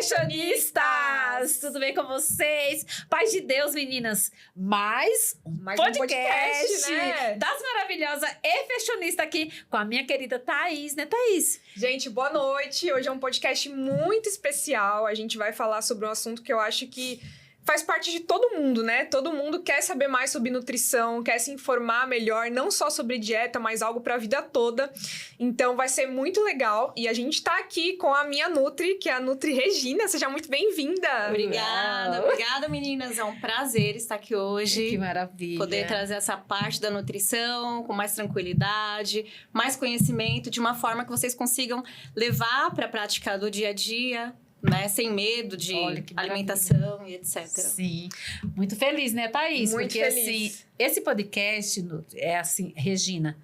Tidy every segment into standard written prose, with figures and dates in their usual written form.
fashionistas! Tudo bem com vocês? Paz de Deus, meninas! Mais um podcast, né? das maravilhosas e fashionistas aqui com a minha querida Thaís, né, Thaís? Gente, boa noite! Hoje é um podcast muito especial. A gente vai falar sobre um assunto que eu acho que faz parte de todo mundo, né? Todo mundo quer saber mais sobre nutrição, quer se informar melhor, não só sobre dieta, mas algo para a vida toda. Então vai ser muito legal. E a gente tá aqui com a minha Nutri, que é a Nutri Regina. Seja muito bem-vinda! Obrigada, meninas. É um prazer estar aqui hoje. Que maravilha! Poder trazer essa parte da nutrição com mais tranquilidade, mais conhecimento, de uma forma que vocês consigam levar para a prática do dia a dia, né? Sem medo de alimentação e etc. Sim. Muito feliz, né, Thaís? Muito porque, feliz. assim, esse podcast é assim, Regina,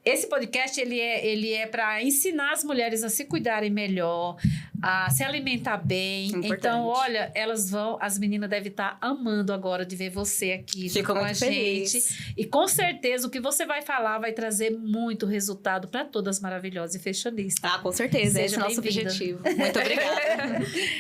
esse podcast, ele é para ensinar as mulheres a se cuidarem melhor, a se alimentar bem. Importante. Então, olha, as meninas devem estar amando agora de ver você aqui Fico com a muito feliz. gente. E com certeza o que você vai falar vai trazer muito resultado para todas maravilhosas e fashionistas. Ah, com certeza. Esse Seja é o nosso bem-vinda. objetivo. Muito obrigada.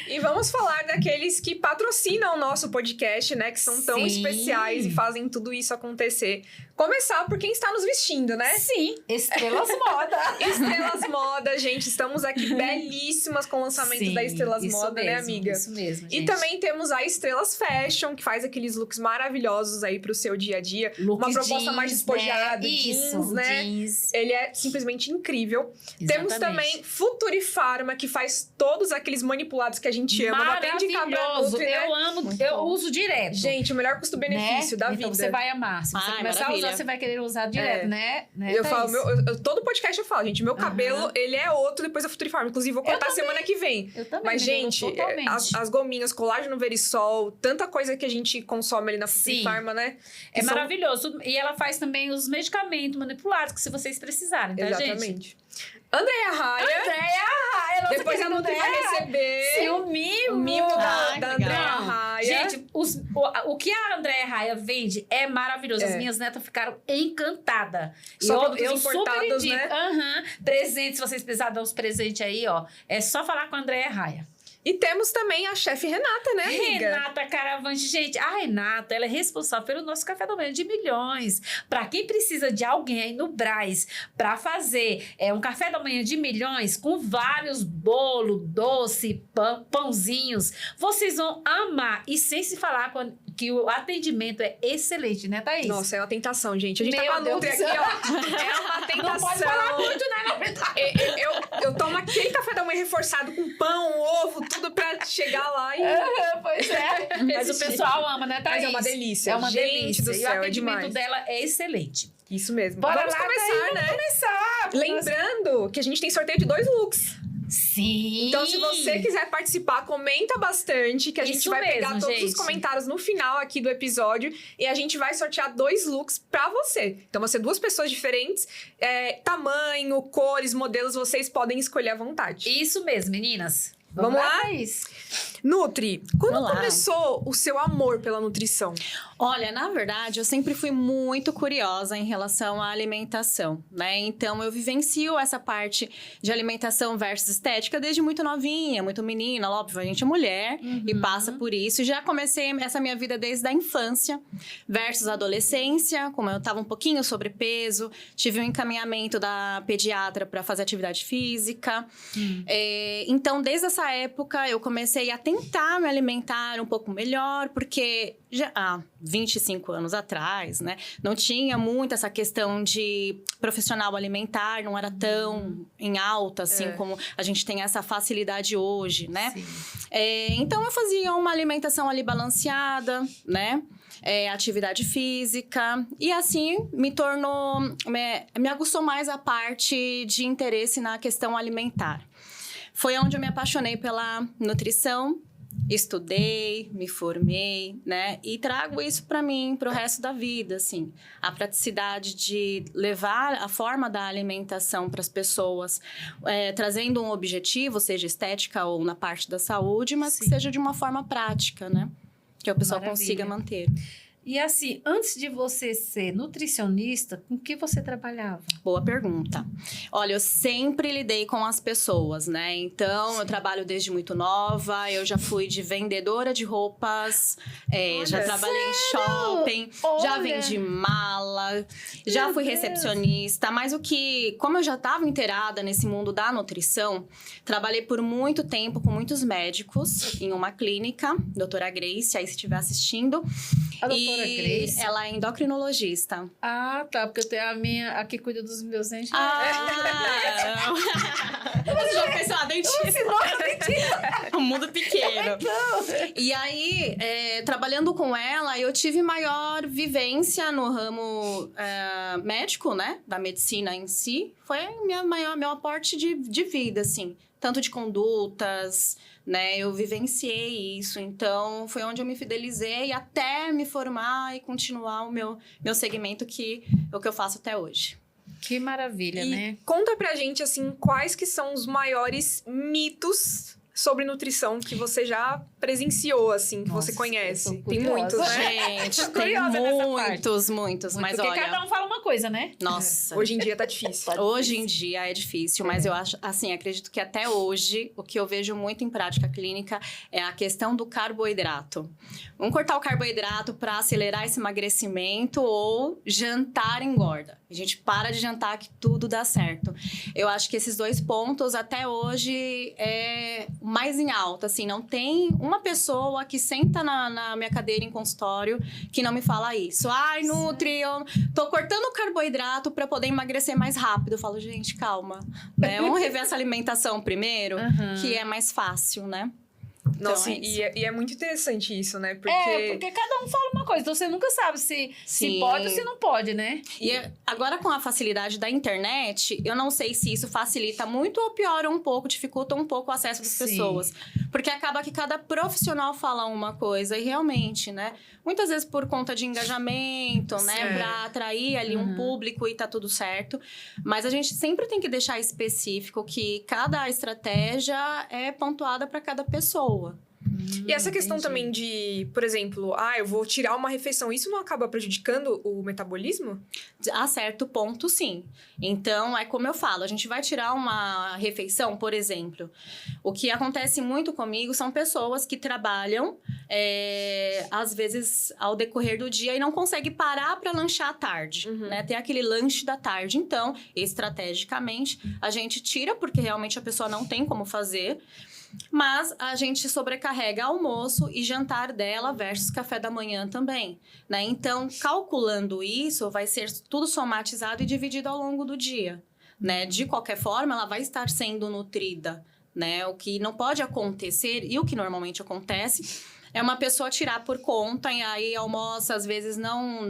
E vamos falar daqueles que patrocinam o nosso podcast, né? Que são tão Sim. especiais e fazem tudo isso acontecer. Começar por quem está nos vestindo, né? Sim, Estrelas Moda. Estrelas Moda, gente. Estamos aqui belíssimas com o lançamento Sim, da Estrelas isso Moda, né, mesmo, amiga? Isso mesmo, E gente. também temos a Estrelas Fashion, que faz aqueles looks maravilhosos aí pro seu dia a dia. Look Uma proposta jeans, mais despojada, né? jeans, Isso, né? jeans. Ele é simplesmente incrível. Temos Exatamente. também Futurifarma, que faz todos aqueles manipulados que a gente ama. Não atende cabra Maravilhoso, Nutri, né? eu amo, Muito eu bom. uso direto. Gente, o melhor custo-benefício da Então vida. você vai amar. Se você Ai, começar maravilha. a usar, você vai querer usar direto, É. né? Eu Thaís? falo, todo podcast eu falo, gente, meu cabelo, Aham. ele é outro depois da Futurifarma. Inclusive, vou contar semana que vem. Eu também, Mas, menina, gente, totalmente. as gominhas, colágeno verisol, tanta coisa que a gente consome ali na Sim. Futurifarma, né? É Que são- maravilhoso. E ela faz também os medicamentos manipulados, que se vocês precisarem, tá, gente? Exatamente. Andréa Raia, Andréia! depois a Nutri vai receber Sim, o mimo. o mimo da Ai, que Andréa legal. Raia. Gente, o que a Andréia Raia vende é maravilhoso. As É. minhas netas ficaram encantadas. Só produtos super importados, indico. né? Aham. Presentes, se vocês precisarem dar uns presentes aí, ó. É só falar com a Andréia Raia. E temos também a chefe Renata, né, amiga? Renata Caravante, gente, a Renata, ela é responsável pelo nosso café da manhã de milhões. Para quem precisa de alguém aí no Brás para fazer um café da manhã de milhões com vários bolos, doce, pãozinhos, vocês vão amar. E sem se falar que o atendimento é excelente, né, Thaís? Nossa, é uma tentação, gente. A gente Meu tá com a Deus Nutri do aqui, céu. ó. É uma tentação. Não pode falar muito, né, na verdade. Eu tomo aquele café da manhã reforçado com pão, ovo, tudo pra chegar lá e... Pois é. Mas o pessoal ama, né, Thaís? Mas é uma delícia. É uma Gente delícia. do E o céu, é atendimento demais. dela é excelente. Isso mesmo. Bora Vamos lá, começar, Thaís, né? Vamos começar. Lembrando que a gente tem sorteio de 2 looks. Sim. Então, se você quiser participar, comenta bastante, que a gente Isso vai pegar mesmo, todos os gente. comentários no final aqui do episódio e a gente vai sortear 2 looks pra você. Então, vão ser 2 pessoas diferentes, tamanho, cores, modelos, vocês podem escolher à vontade. Isso mesmo, meninas. Vamos lá? Thaís? Nutri, quando Vamos lá. começou o seu amor pela nutrição? Olha, na verdade, eu sempre fui muito curiosa em relação à alimentação, né? Então, eu vivencio essa parte de alimentação versus estética desde muito novinha, muito menina. Óbvio, a gente é mulher e passa por isso. Já comecei essa minha vida desde a infância versus a adolescência, como eu estava um pouquinho sobrepeso. Tive um encaminhamento da pediatra para fazer atividade física. Então, desde essa época, eu comecei a tentar me alimentar um pouco melhor, porque já há 25 anos atrás, né? Não tinha muito essa questão de profissional alimentar, não era tão em alta, assim, como a gente tem essa facilidade hoje, né? Sim. Então, eu fazia uma alimentação ali balanceada, né? Atividade física. E assim, me tornou... Me aguçou mais a parte de interesse na questão alimentar. Foi onde eu me apaixonei pela nutrição, estudei, me formei, né? E trago isso para mim, para o resto da vida, assim. A praticidade de levar a forma da alimentação para as pessoas, trazendo um objetivo, seja estética ou na parte da saúde, mas que seja de uma forma prática, né? Que a pessoa Maravilha. consiga manter. E assim, antes de você ser nutricionista, com que você trabalhava? Boa pergunta. Olha, eu sempre lidei com as pessoas, né? Então, eu trabalho desde muito nova, eu já fui de vendedora de roupas, já trabalhei em shopping, já Olha. vendi mala, já fui recepcionista, mas como eu já estava inteirada nesse mundo da nutrição, trabalhei por muito tempo com muitos médicos em uma clínica, doutora Grace, aí se estiver assistindo. A doutora Grace? Ela é endocrinologista. Ah, tá, porque eu tenho a minha, a que cuida dos meus dentes. Você já pensou a dentista? Um mundo pequeno. E aí, trabalhando com ela, eu tive maior vivência no ramo médico, né? Da medicina em si. Foi meu aporte de vida, assim. Tanto de condutas, né? Eu vivenciei isso. Então, foi onde eu me fidelizei até me formar e continuar o meu segmento, que é o que eu faço até hoje. Que maravilha, E né? conta pra gente, assim, quais que são os maiores mitos sobre nutrição que você já presenciou, assim, que Nossa, você conhece. eu tô Tem curiosa. muitos, né? Gente, Tô tem curiosa nessa parte. muitos. Mas Porque olha, cada um fala uma coisa, né? nossa. Hoje em dia tá difícil. Hoje em dia é difícil, mas eu acho, assim, acredito que até hoje, o que eu vejo muito em prática clínica é a questão do carboidrato. Vamos cortar o carboidrato para acelerar esse emagrecimento, ou jantar engorda. A gente para de jantar que tudo dá certo. Eu acho que esses dois pontos até hoje é mais em alta, assim, não tem uma pessoa que senta na minha cadeira em consultório que não me fala isso. Ai, Nutri, eu tô cortando o carboidrato para poder emagrecer mais rápido. Eu falo, gente, calma, né? Vamos rever essa alimentação primeiro, que é mais fácil, né? Nossa, Então, é e é muito interessante isso, né? Porque cada um fala uma coisa, então você nunca sabe se Sim. pode ou se não pode, né? E agora, com a facilidade da internet, eu não sei se isso facilita muito ou piora um pouco, dificulta um pouco o acesso das Sim. pessoas. Porque acaba que cada profissional fala uma coisa, e realmente, né? Muitas vezes por conta de engajamento, né? Sim. Pra atrair ali um público e tá tudo certo. Mas a gente sempre tem que deixar específico que cada estratégia é pontuada para cada pessoa. E essa questão entendi. também de, por exemplo, eu vou tirar uma refeição, isso não acaba prejudicando o metabolismo? A certo ponto, sim. Então, é como eu falo, a gente vai tirar uma refeição, por exemplo. O que acontece muito comigo são pessoas que trabalham, às vezes, ao decorrer do dia e não conseguem parar para lanchar à tarde, né? Tem aquele lanche da tarde. Então, estrategicamente, a gente tira, porque realmente a pessoa não tem como fazer. Mas a gente sobrecarrega almoço e jantar dela versus café da manhã também, né? Então, calculando isso, vai ser tudo somatizado e dividido ao longo do dia, né? De qualquer forma, ela vai estar sendo nutrida, né? O que não pode acontecer, e o que normalmente acontece, é uma pessoa tirar por conta e aí almoça, às vezes, não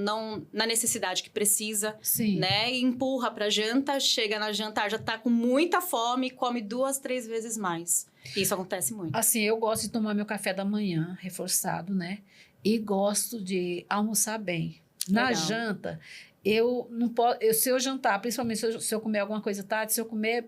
na necessidade que precisa, Sim. né? E empurra pra janta, chega na jantar, já tá com muita fome e come 2, 3 vezes mais. Isso acontece muito. Assim, eu gosto de tomar meu café da manhã, reforçado, né? E gosto de almoçar bem. Na Legal. janta, eu não posso... se eu jantar, principalmente se eu comer alguma coisa tarde, se eu comer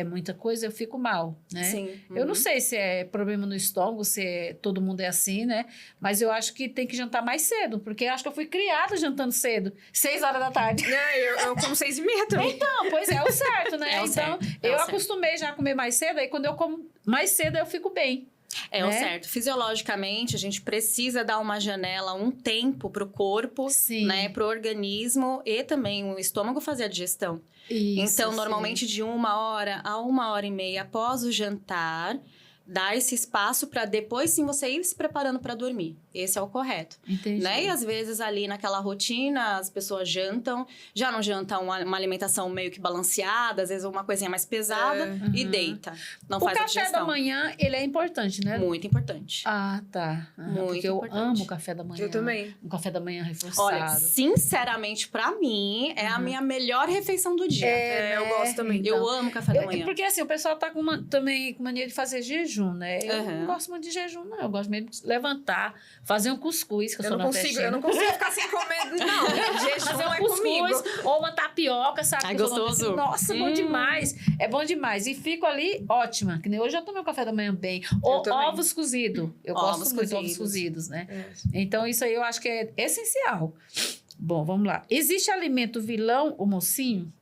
muita coisa, eu fico mal, né? Sim. Eu não sei se é problema no estômago, se todo mundo é assim, né? Mas eu acho que tem que jantar mais cedo, porque eu acho que eu fui criada jantando cedo, 6 horas da tarde. Eu como 6h30 também. Não, pois é, o certo, né? É o então, certo, eu o certo. acostumei já a comer mais cedo, aí quando eu como mais cedo, eu fico bem. É o né? certo. Fisiologicamente, a gente precisa dar uma janela, um tempo pro corpo, Sim. né? Pro organismo e também o estômago fazer a digestão. Isso, Então, sim. normalmente de 1h a 1h30 após o jantar, dá esse espaço para depois sim você ir se preparando para dormir. Esse é o correto. Entendi. Né? E às vezes ali naquela rotina as pessoas jantam, já não jantam uma alimentação meio que balanceada, às vezes uma coisinha mais pesada e deita. Não O faz a café digestão. da manhã, ele é importante, né? Muito importante. Ah, tá. Muito porque eu importante. amo o café da manhã. Eu também. Um café da manhã reforçado. Olha, sinceramente, pra mim, é a minha melhor refeição do dia. Eu gosto também. Então, Eu amo café da manhã. Porque assim, o pessoal tá também com mania de fazer jejum, né? Eu Aham. não gosto muito de jejum, não. Eu gosto mesmo de levantar, Fazer um cuscuz, que eu sou Eu não consigo ficar sem comer. Não, jejum fazer um é cuscuz comigo. ou uma tapioca, sabe? Ai, Que eu sou gostoso. Nossa, bom demais. É bom demais. E fico ali ótima. Que nem hoje eu tomei um café da manhã bem. Ou também. ovos cozidos. Eu Ovos gosto muito de ovos cozidos. cozidos, né? É. Então, isso aí eu acho que é essencial. Bom, vamos lá. Existe alimento vilão ou mocinho?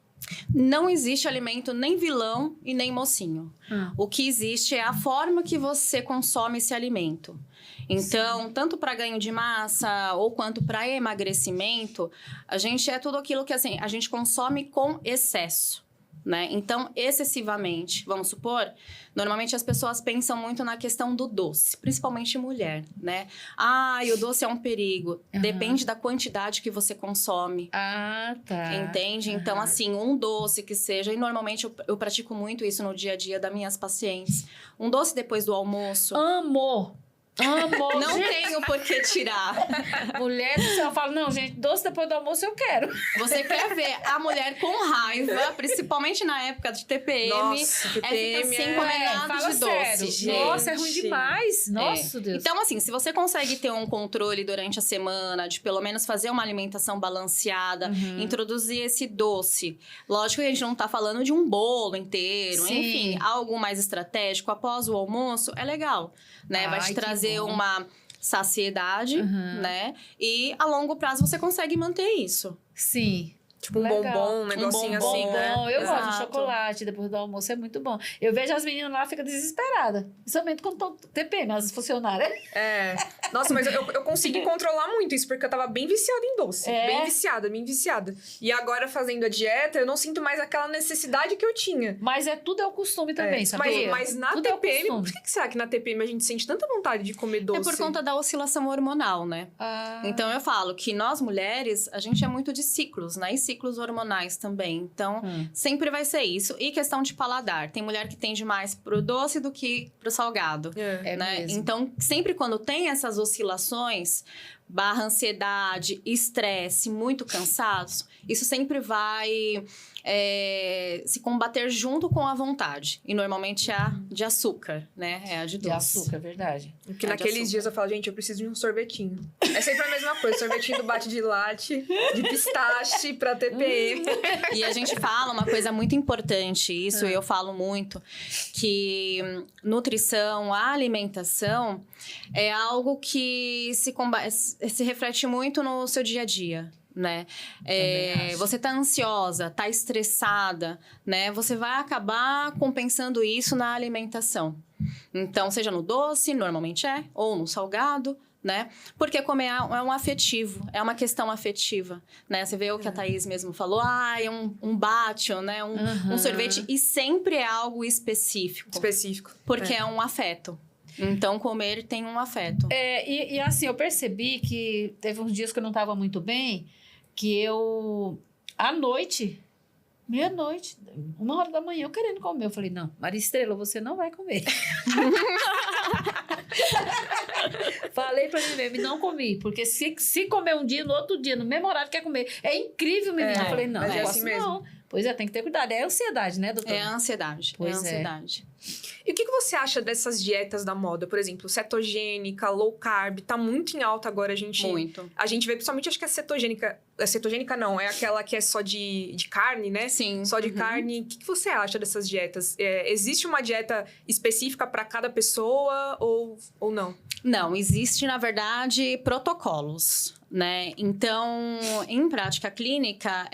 Não existe alimento nem vilão e nem mocinho. O que existe é a forma que você consome esse alimento. Então, tanto para ganho de massa ou quanto para emagrecimento, a gente é tudo aquilo que assim, a gente consome com excesso. Né? Então, excessivamente, vamos supor, normalmente as pessoas pensam muito na questão do doce, principalmente mulher, né? O doce é um perigo. Depende da quantidade que você consome. Ah, tá. Entende? Então, assim, um doce que seja... E normalmente eu pratico muito isso no dia a dia das minhas pacientes. Um doce depois do almoço. Amo! Não gente. tenho por que tirar. Mulher do céu, eu falo, não, gente, doce depois do almoço eu quero. Você quer ver a mulher com raiva, principalmente na época de TPM. Nossa, TPM fica sem comer nada fala de sério. doce, gente. Nossa, é ruim demais. Nossa, Deus. Então, assim, se você consegue ter um controle durante a semana, de pelo menos fazer uma alimentação balanceada, introduzir esse doce. Lógico que a gente não tá falando de um bolo inteiro, Sim. enfim, algo mais estratégico após o almoço, é legal, né? Vai Ai, te que trazer bom. uma saciedade, né? E a longo prazo você consegue manter isso. Sim. Tipo um Legal. bombom, um negocinho bombom, assim, né? Bom, eu gosto de Exato. chocolate depois do almoço, é muito bom. Eu vejo as meninas lá, ficam desesperadas. Principalmente quando estão TPM, as funcionárias. É. Nossa, mas eu consegui controlar muito isso, porque eu tava bem viciada em doce. É? Bem viciada. E agora, fazendo a dieta, eu não sinto mais aquela necessidade que eu tinha. Mas tudo é o costume também, sabia? Mas na Tudo é o TPM, costume. por que será que na TPM a gente sente tanta vontade de comer doce? É por conta da oscilação hormonal, né? Ah, Então, eu falo que nós, mulheres, a gente é muito de ciclos, né? E ciclos hormonais também. Então, sempre vai ser isso. E questão de paladar. Tem mulher que tende mais pro doce do que pro salgado. É. é Né? mesmo. Então, sempre quando tem essas oscilações, barra ansiedade, estresse, muito cansados, isso sempre vai se combater junto com a vontade. E normalmente é a de açúcar, né? É a de doce. De açúcar, verdade. Porque É, de naqueles açúcar. dias eu falo, gente, eu preciso de um sorvetinho. É sempre a mesma coisa, sorvetinho do bate de latte, de pistache pra TPM. E a gente fala uma coisa muito importante, isso eu falo muito, que nutrição, a alimentação é algo que se reflete muito no seu dia a dia. Né? Também acho. Você tá ansiosa, tá estressada, né? Você vai acabar compensando isso na alimentação. Então, seja no doce, normalmente ou no salgado, né? Porque comer é um afetivo, é uma questão afetiva, né? Você vê o que a Thaís mesmo falou, é um bátio, né? Um sorvete, e sempre é algo específico. Porque é um afeto. Então, comer tem um afeto. E assim, eu percebi que teve uns dias que eu não estava muito bem, que eu, à noite, meia-noite, 1h da manhã, eu querendo comer. Eu falei, não, Maria Estrela, você não vai comer. Falei pra mim mesmo, e não comi. Porque se comer um dia, no outro dia, no mesmo horário, quer comer. É incrível, menina. Eu falei, não, mas não é posso assim mesmo. não. Pois é, tem que ter cuidado. É ansiedade, né, doutora? É a ansiedade. Pois é a ansiedade. E o que você acha dessas dietas da moda? Por exemplo, cetogênica, low carb, tá muito em alta agora. Muito. A gente vê, principalmente, acho que a cetogênica... A cetogênica não, é aquela que é só de carne, né? Sim. Só de carne. O que você acha dessas dietas? Existe uma dieta específica para cada pessoa ou não? Não, existe, na verdade, protocolos, né? Então, em prática clínica,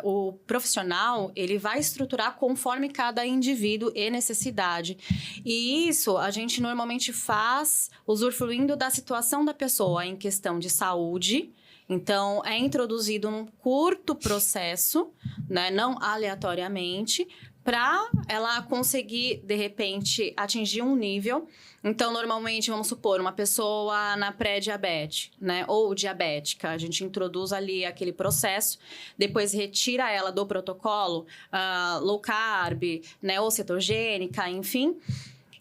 o profissional, ele vai estruturar conforme cada indivíduo e necessidade. E isso a gente normalmente faz usufruindo da situação da pessoa em questão de saúde. Então, é introduzido num curto processo, né? Não aleatoriamente, para ela conseguir, de repente, atingir um nível. Então, normalmente, vamos supor, uma pessoa na pré-diabetes, né? Ou diabética, a gente introduz ali aquele processo, depois retira ela do protocolo, low carb, né? Ou cetogênica, enfim.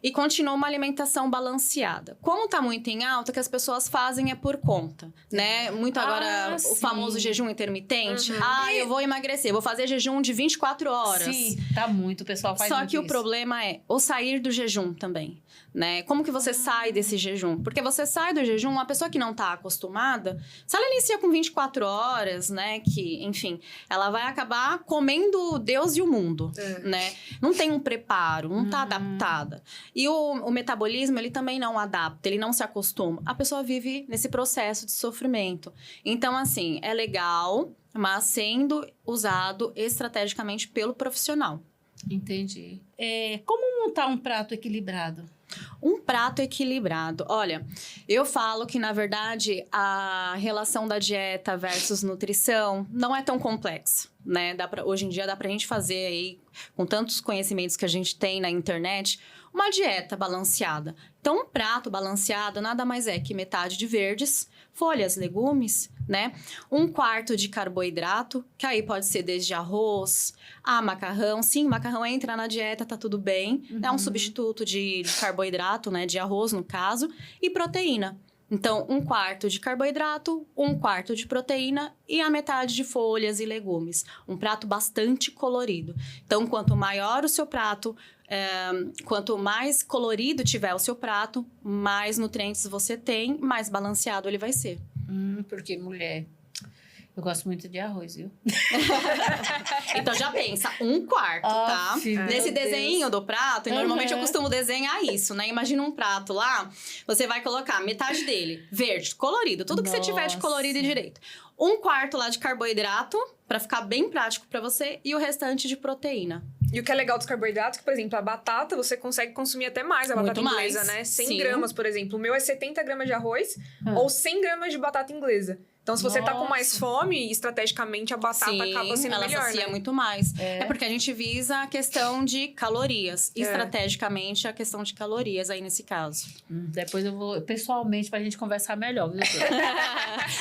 e continua uma alimentação balanceada. Como tá muito em alta, o que as pessoas fazem é por conta, né? Muito agora o famoso jejum intermitente. Eu vou emagrecer, vou fazer jejum de 24 horas. Sim, tá muito, o pessoal faz Só muito que o isso. problema é o sair do jejum também, né? Como que você sai desse jejum? Porque você sai do jejum, uma pessoa que não tá acostumada, se ela inicia com 24 horas, né? Que, enfim, ela vai acabar comendo Deus e o mundo, né? Não tem um preparo, não tá adaptada. E o metabolismo, ele também não adapta, ele não se acostuma. A pessoa vive nesse processo de sofrimento. Então, assim, é legal, mas sendo usado estrategicamente pelo profissional. Entendi. Como montar um prato equilibrado? Um prato equilibrado. Olha, eu falo que, na verdade, a relação da dieta versus nutrição não é tão complexa, né? Hoje em dia dá pra gente fazer aí, com tantos conhecimentos que a gente tem na internet, uma dieta balanceada. Então, um prato balanceado nada mais é que metade de verdes, folhas, legumes, né? 1/4 de carboidrato, que aí pode ser desde arroz a macarrão. Sim, macarrão entra na dieta, tá tudo bem. É um substituto de carboidrato, né? De arroz, no caso. E proteína. Então, 1/4 de carboidrato, 1/4 de proteína e a metade de folhas e legumes. Um prato bastante colorido. Então, quanto maior o seu prato, quanto mais colorido tiver o seu prato, mais nutrientes você tem, mais balanceado ele vai ser. Porque, mulher, eu gosto muito de arroz, viu? Então já pensa, 1/4, tá? Nesse desenho do prato, e normalmente eu costumo desenhar isso, né? Imagina um prato lá, você vai colocar metade dele, verde, colorido, tudo que você tiver de colorido e direito. 1/4 lá de carboidrato, pra ficar bem prático pra você, e o restante de proteína. E o que é legal dos carboidratos, que, por exemplo, a batata, você consegue consumir até mais a batata inglesa, né? 100 gramas, por exemplo. O meu é 70 gramas de arroz ou 100 gramas de batata inglesa. Então, se você tá com mais fome, estrategicamente, a batata acaba sendo ela melhor, sacia né? muito mais. É porque a gente visa a questão de calorias. Estrategicamente, a questão de calorias aí nesse caso. Depois eu vou, pessoalmente, pra gente conversar melhor, viu?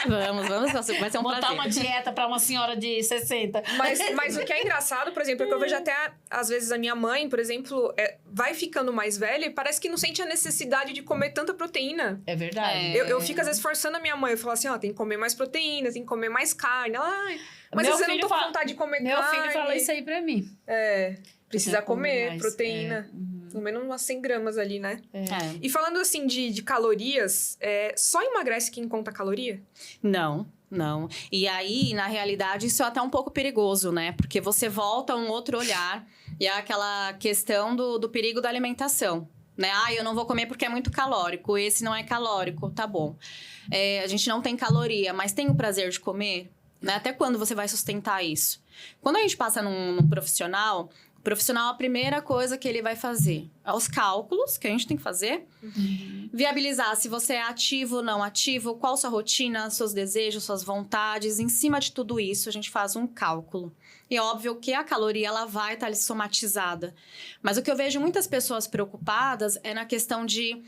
Vamos, vai ser um Botar prazer. uma dieta pra uma senhora de 60. Mas o que é engraçado, por exemplo, é que eu vejo até, às vezes, a minha mãe, por exemplo, vai ficando mais velha e parece que não sente a necessidade de comer tanta proteína. É verdade. Eu fico, às vezes, forçando a minha mãe. Eu falo assim, ó, tem que comer mais proteína, tem que comer mais carne. Ela, mas às vezes eu não tô com vontade de comer meu carne. Meu filho fala isso aí pra mim. Precisa comer mais, proteína. Pelo menos umas 100 gramas ali, né? É. E falando, assim, de calorias, só emagrece quem conta caloria? Não. E aí, na realidade, isso é até um pouco perigoso, né? Porque você volta a um outro olhar e é aquela questão do perigo da alimentação. Né? Eu não vou comer porque é muito calórico. Esse não é calórico, tá bom. A gente não tem caloria, mas tem o prazer de comer? Né? Até quando você vai sustentar isso? Quando a gente passa num profissional, o profissional, a primeira coisa que ele vai fazer é os cálculos que a gente tem que fazer. Viabilizar se você é ativo ou não ativo, qual sua rotina, seus desejos, suas vontades. Em cima de tudo isso, a gente faz um cálculo. E é óbvio que a caloria ela vai estar ali somatizada. Mas o que eu vejo muitas pessoas preocupadas é na questão de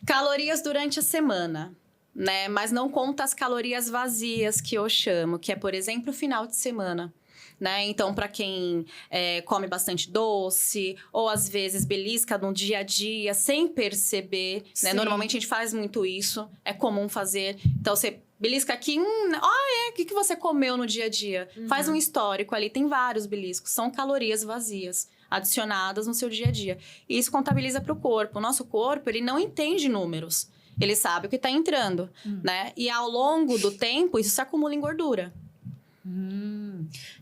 calorias durante a semana, né? Mas não conta as calorias vazias que eu chamo, que é, por exemplo, o final de semana. Né? Então, para quem come bastante doce, ou às vezes belisca no dia a dia, sem perceber, né? Normalmente a gente faz muito isso, é comum fazer. Então, você belisca aqui, o que você comeu no dia a dia? Faz um histórico ali, tem vários beliscos, são calorias vazias, adicionadas no seu dia a dia. E isso contabiliza para o corpo. O nosso corpo, ele não entende números, ele sabe o que está entrando, né? E ao longo do tempo, isso se acumula em gordura.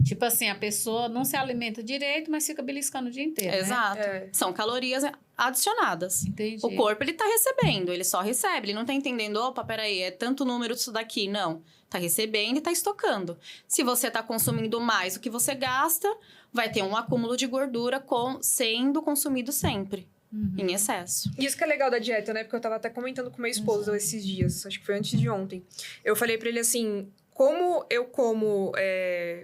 Tipo assim, a pessoa não se alimenta direito, mas fica beliscando o dia inteiro, Exato. né? São calorias adicionadas. Entendi. O corpo, ele tá recebendo, ele só recebe. Ele não tá entendendo, opa, peraí, é tanto número disso daqui. Não. Tá recebendo e tá estocando. Se você tá consumindo mais do que você gasta, vai ter um acúmulo de gordura sendo consumido sempre. Em excesso. Isso que é legal da dieta, né? Porque eu tava até comentando com meu esposo esses dias. Acho que foi antes de ontem. Eu falei pra ele assim... como eu como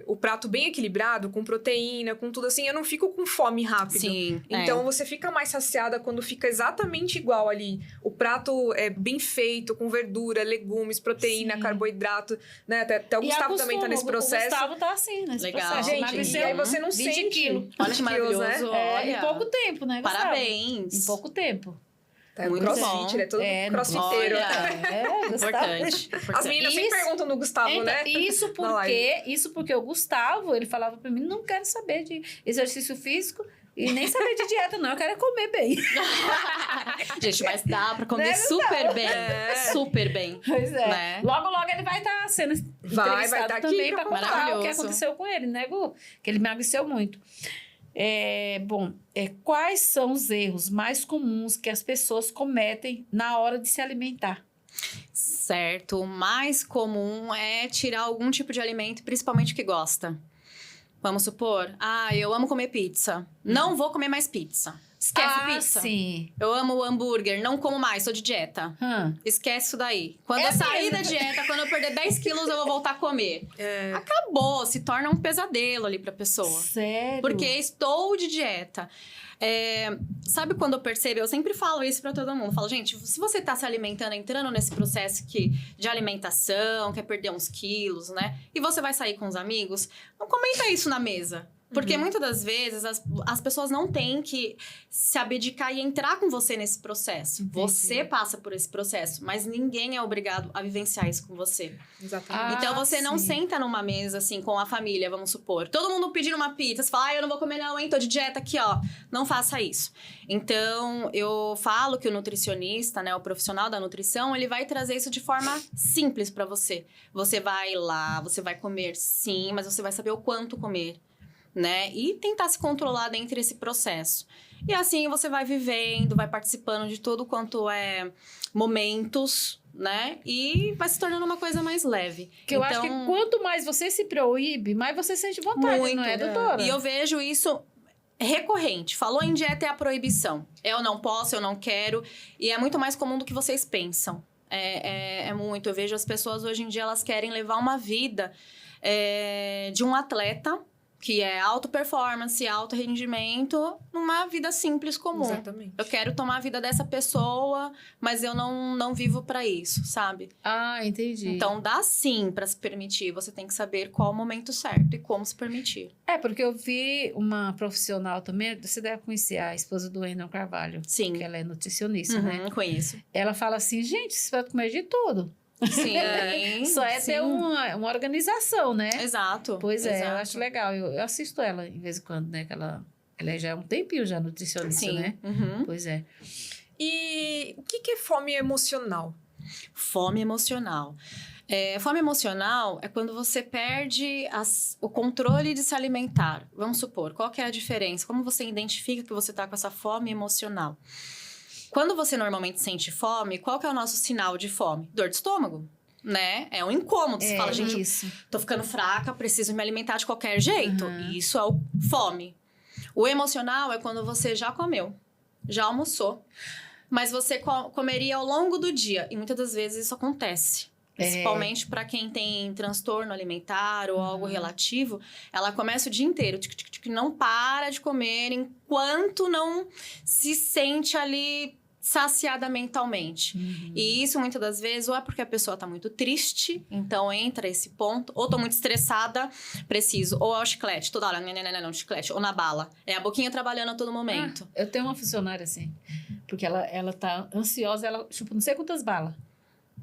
o prato bem equilibrado, com proteína, com tudo assim, eu não fico com fome rápido. Sim. Então, você fica mais saciada quando fica exatamente igual ali. O prato é bem feito, com verdura, legumes, proteína, Sim. carboidrato, né? Até o E Gustavo também tá nesse o processo. Gustavo tá assim, nesse Legal. processo. Gente, Emagreceu e aí você não 20 sente quilos. Olha que os quilos, maravilhoso. né? Em Olha. pouco tempo, né, Gustavo? Parabéns. Em pouco tempo. É Muito crossfit, bom. ele é todo no crossfiteiro. Olha. Gustavo. Importante. As meninas sempre Isso- perguntam no Gustavo, Então, né? isso porque o Gustavo, ele falava pra mim, não quero saber de exercício físico e nem saber de dieta, não. Eu quero comer bem. Gente, mas dá pra comer Né, super bem. É. Super bem. Pois é. Né? Logo, logo ele vai estar sendo entrevistado vai tá aqui também pra pra contar o que maravilhoso. aconteceu com ele, né, Gu? Que ele emagreceu muito. Quais são os erros mais comuns que as pessoas cometem na hora de se alimentar? Certo. O mais comum é tirar algum tipo de alimento, principalmente o que gosta. Vamos supor, eu amo comer pizza. Não vou comer mais pizza. Esquece pizza. Sim. Eu amo hambúrguer, não como mais, sou de dieta. Esquece isso daí. Quando É eu sair mesmo? da dieta, quando eu perder 10 quilos, eu vou voltar a comer. É. Acabou, se torna um pesadelo ali pra pessoa. Sério? Porque estou de dieta. Sabe quando eu percebo? Eu sempre falo isso pra todo mundo. Falo, gente, se você tá se alimentando, entrando nesse processo de alimentação, quer perder uns quilos, né? E você vai sair com os amigos, não comenta isso na mesa. Porque muitas das vezes as pessoas não têm que se abdicar e entrar com você nesse processo. Entendi. Você passa por esse processo, mas ninguém é obrigado a vivenciar isso com você. Exatamente. Então você não sim. senta numa mesa assim com a família, vamos supor. Todo mundo pedindo uma pizza, você fala, eu não vou comer não, hein? Tô de dieta aqui, ó. Não faça isso. Então, eu falo que o nutricionista, né, o profissional da nutrição, ele vai trazer isso de forma simples pra você. Você vai lá, você vai comer sim, mas você vai saber o quanto comer, né? E tentar se controlar dentro desse processo. E assim você vai vivendo, vai participando de tudo quanto é momentos, né? E vai se tornando uma coisa mais leve. Que eu acho que quanto mais você se proíbe, mais você sente vontade, muito, não é, doutora? E eu vejo isso recorrente. Falou em dieta é a proibição. Eu não posso, eu não quero. E é muito mais comum do que vocês pensam. É muito. Eu vejo as pessoas hoje em dia, elas querem levar uma vida de um atleta, que é alto performance, alto rendimento, numa vida simples, comum. Exatamente. Eu quero tomar a vida dessa pessoa, mas eu não vivo pra isso, sabe? Entendi. Então, dá sim pra se permitir. Você tem que saber qual o momento certo e como se permitir. Porque eu vi uma profissional também, você deve conhecer a esposa do Wendel Carvalho, Sim. que ela é nutricionista, né? Conheço. Ela fala assim, gente, você vai comer de tudo. Sim. Só é sim. ter uma organização, né? Exato. Pois é, eu exato. acho legal. Eu assisto ela de vez em quando, né? Que ela já é um tempinho já nutricionista, Sim. né? Uhum. Pois é. E o que é fome emocional? Fome emocional. Fome emocional é quando você perde o controle de se alimentar. Vamos supor, qual que é a diferença? Como você identifica que você está com essa fome emocional? Quando você normalmente sente fome, qual que é o nosso sinal de fome? Dor de estômago, né? É um incômodo. Você fala, gente, isso. tô ficando fraca, preciso me alimentar de qualquer jeito. Uhum. E isso é o fome. O emocional é quando você já comeu, já almoçou, mas você comeria ao longo do dia. E muitas das vezes isso acontece. Principalmente para quem tem transtorno alimentar ou algo relativo, ela começa o dia inteiro, não para de comer enquanto não se sente ali saciada mentalmente. E isso, muitas das vezes, ou é porque a pessoa tá muito triste, então entra esse ponto, ou tô muito estressada, preciso, ou é o chiclete, toda hora, não, chiclete, ou na bala. É a boquinha trabalhando a todo momento. Eu tenho uma funcionária assim, porque ela tá ansiosa, ela chupa não sei quantas balas.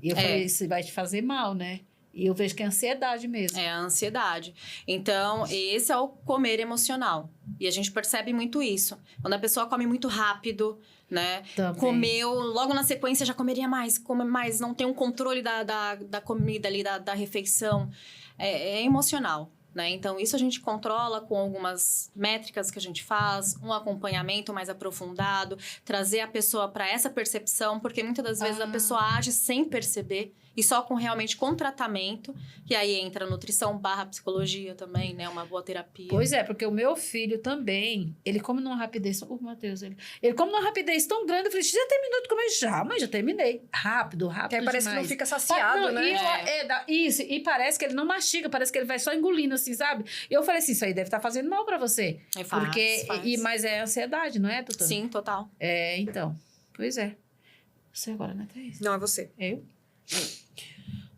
E eu falei, isso vai te fazer mal, né? E eu vejo que é ansiedade mesmo. É a ansiedade. Então, esse é o comer emocional. E a gente percebe muito isso. Quando a pessoa come muito rápido, né? Também. Comeu, logo na sequência já comeria mais, come mais. Não tem um controle da comida ali, da refeição. É emocional, né? Então, isso a gente controla com algumas métricas que a gente faz, um acompanhamento mais aprofundado, trazer a pessoa para essa percepção, porque muitas das vezes a pessoa age sem perceber e só realmente com tratamento, que aí entra nutrição / psicologia também, né? Uma boa terapia. Pois é, porque o meu filho também, ele come numa rapidez... Oh, meu Deus, ele come numa rapidez tão grande, eu falei, já terminou de comer? Já, mãe, já terminei. Rápido Que aí parece demais. que não fica saciado, Não, né? Isso, e parece que ele não mastiga, parece que ele vai só engolindo, assim, sabe? E eu falei assim, isso aí deve estar fazendo mal pra você. Faz. Mas é ansiedade, não é, doutora? Sim, total. Então. Pois é. Você agora, né, Thaís? Não, é você. Eu?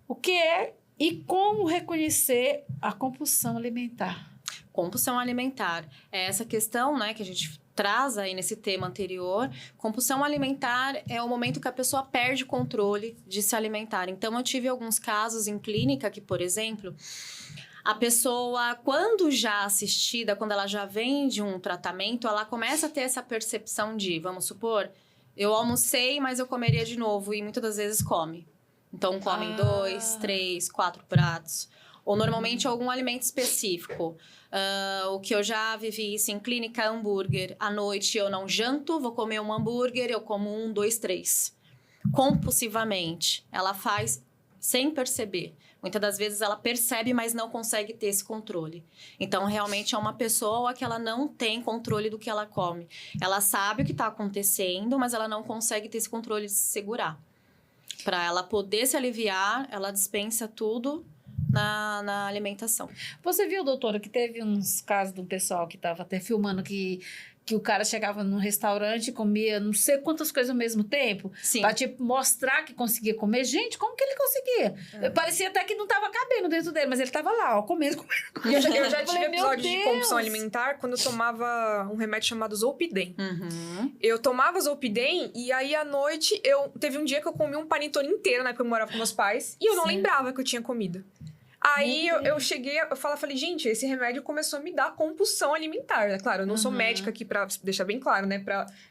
O que é e como reconhecer a compulsão alimentar? Compulsão alimentar. É essa questão, né, que a gente traz aí nesse tema anterior. Compulsão alimentar é o momento que a pessoa perde o controle de se alimentar. Então, eu tive alguns casos em clínica que, por exemplo, a pessoa, quando já assistida, quando ela já vem de um tratamento, ela começa a ter essa percepção de, vamos supor, eu almocei, mas eu comeria de novo, e muitas das vezes come. Então, comem 2, 3, 4 pratos. Ou, normalmente, algum alimento específico. O que eu já vivi isso em clínica, hambúrguer. À noite, eu não janto, vou comer um hambúrguer, eu como 1, 2, 3. Compulsivamente. Ela faz sem perceber. Muitas das vezes, ela percebe, mas não consegue ter esse controle. Então, realmente, é uma pessoa que ela não tem controle do que ela come. Ela sabe o que está acontecendo, mas ela não consegue ter esse controle de se segurar. Para ela poder se aliviar, ela dispensa tudo na alimentação. Você viu, doutora, que teve uns casos do pessoal que estava até filmando que o cara chegava num restaurante e comia não sei quantas coisas ao mesmo tempo? Sim. Pra, tipo, mostrar que conseguia comer. Gente, como que ele conseguia? Parecia até que não tava cabendo dentro dele, mas ele tava lá, ó, comendo. Eu já tive falei, episódio de Deus. compulsão alimentar quando eu tomava um remédio chamado Zolpidem. Eu tomava Zolpidem e aí à noite, teve um dia que eu comi um panetone inteiro, na época eu morava com meus pais, e eu não lembrava que eu tinha comido. Aí eu cheguei, eu falei, gente, esse remédio começou a me dar compulsão alimentar. É claro, eu não sou médica aqui pra deixar bem claro, né?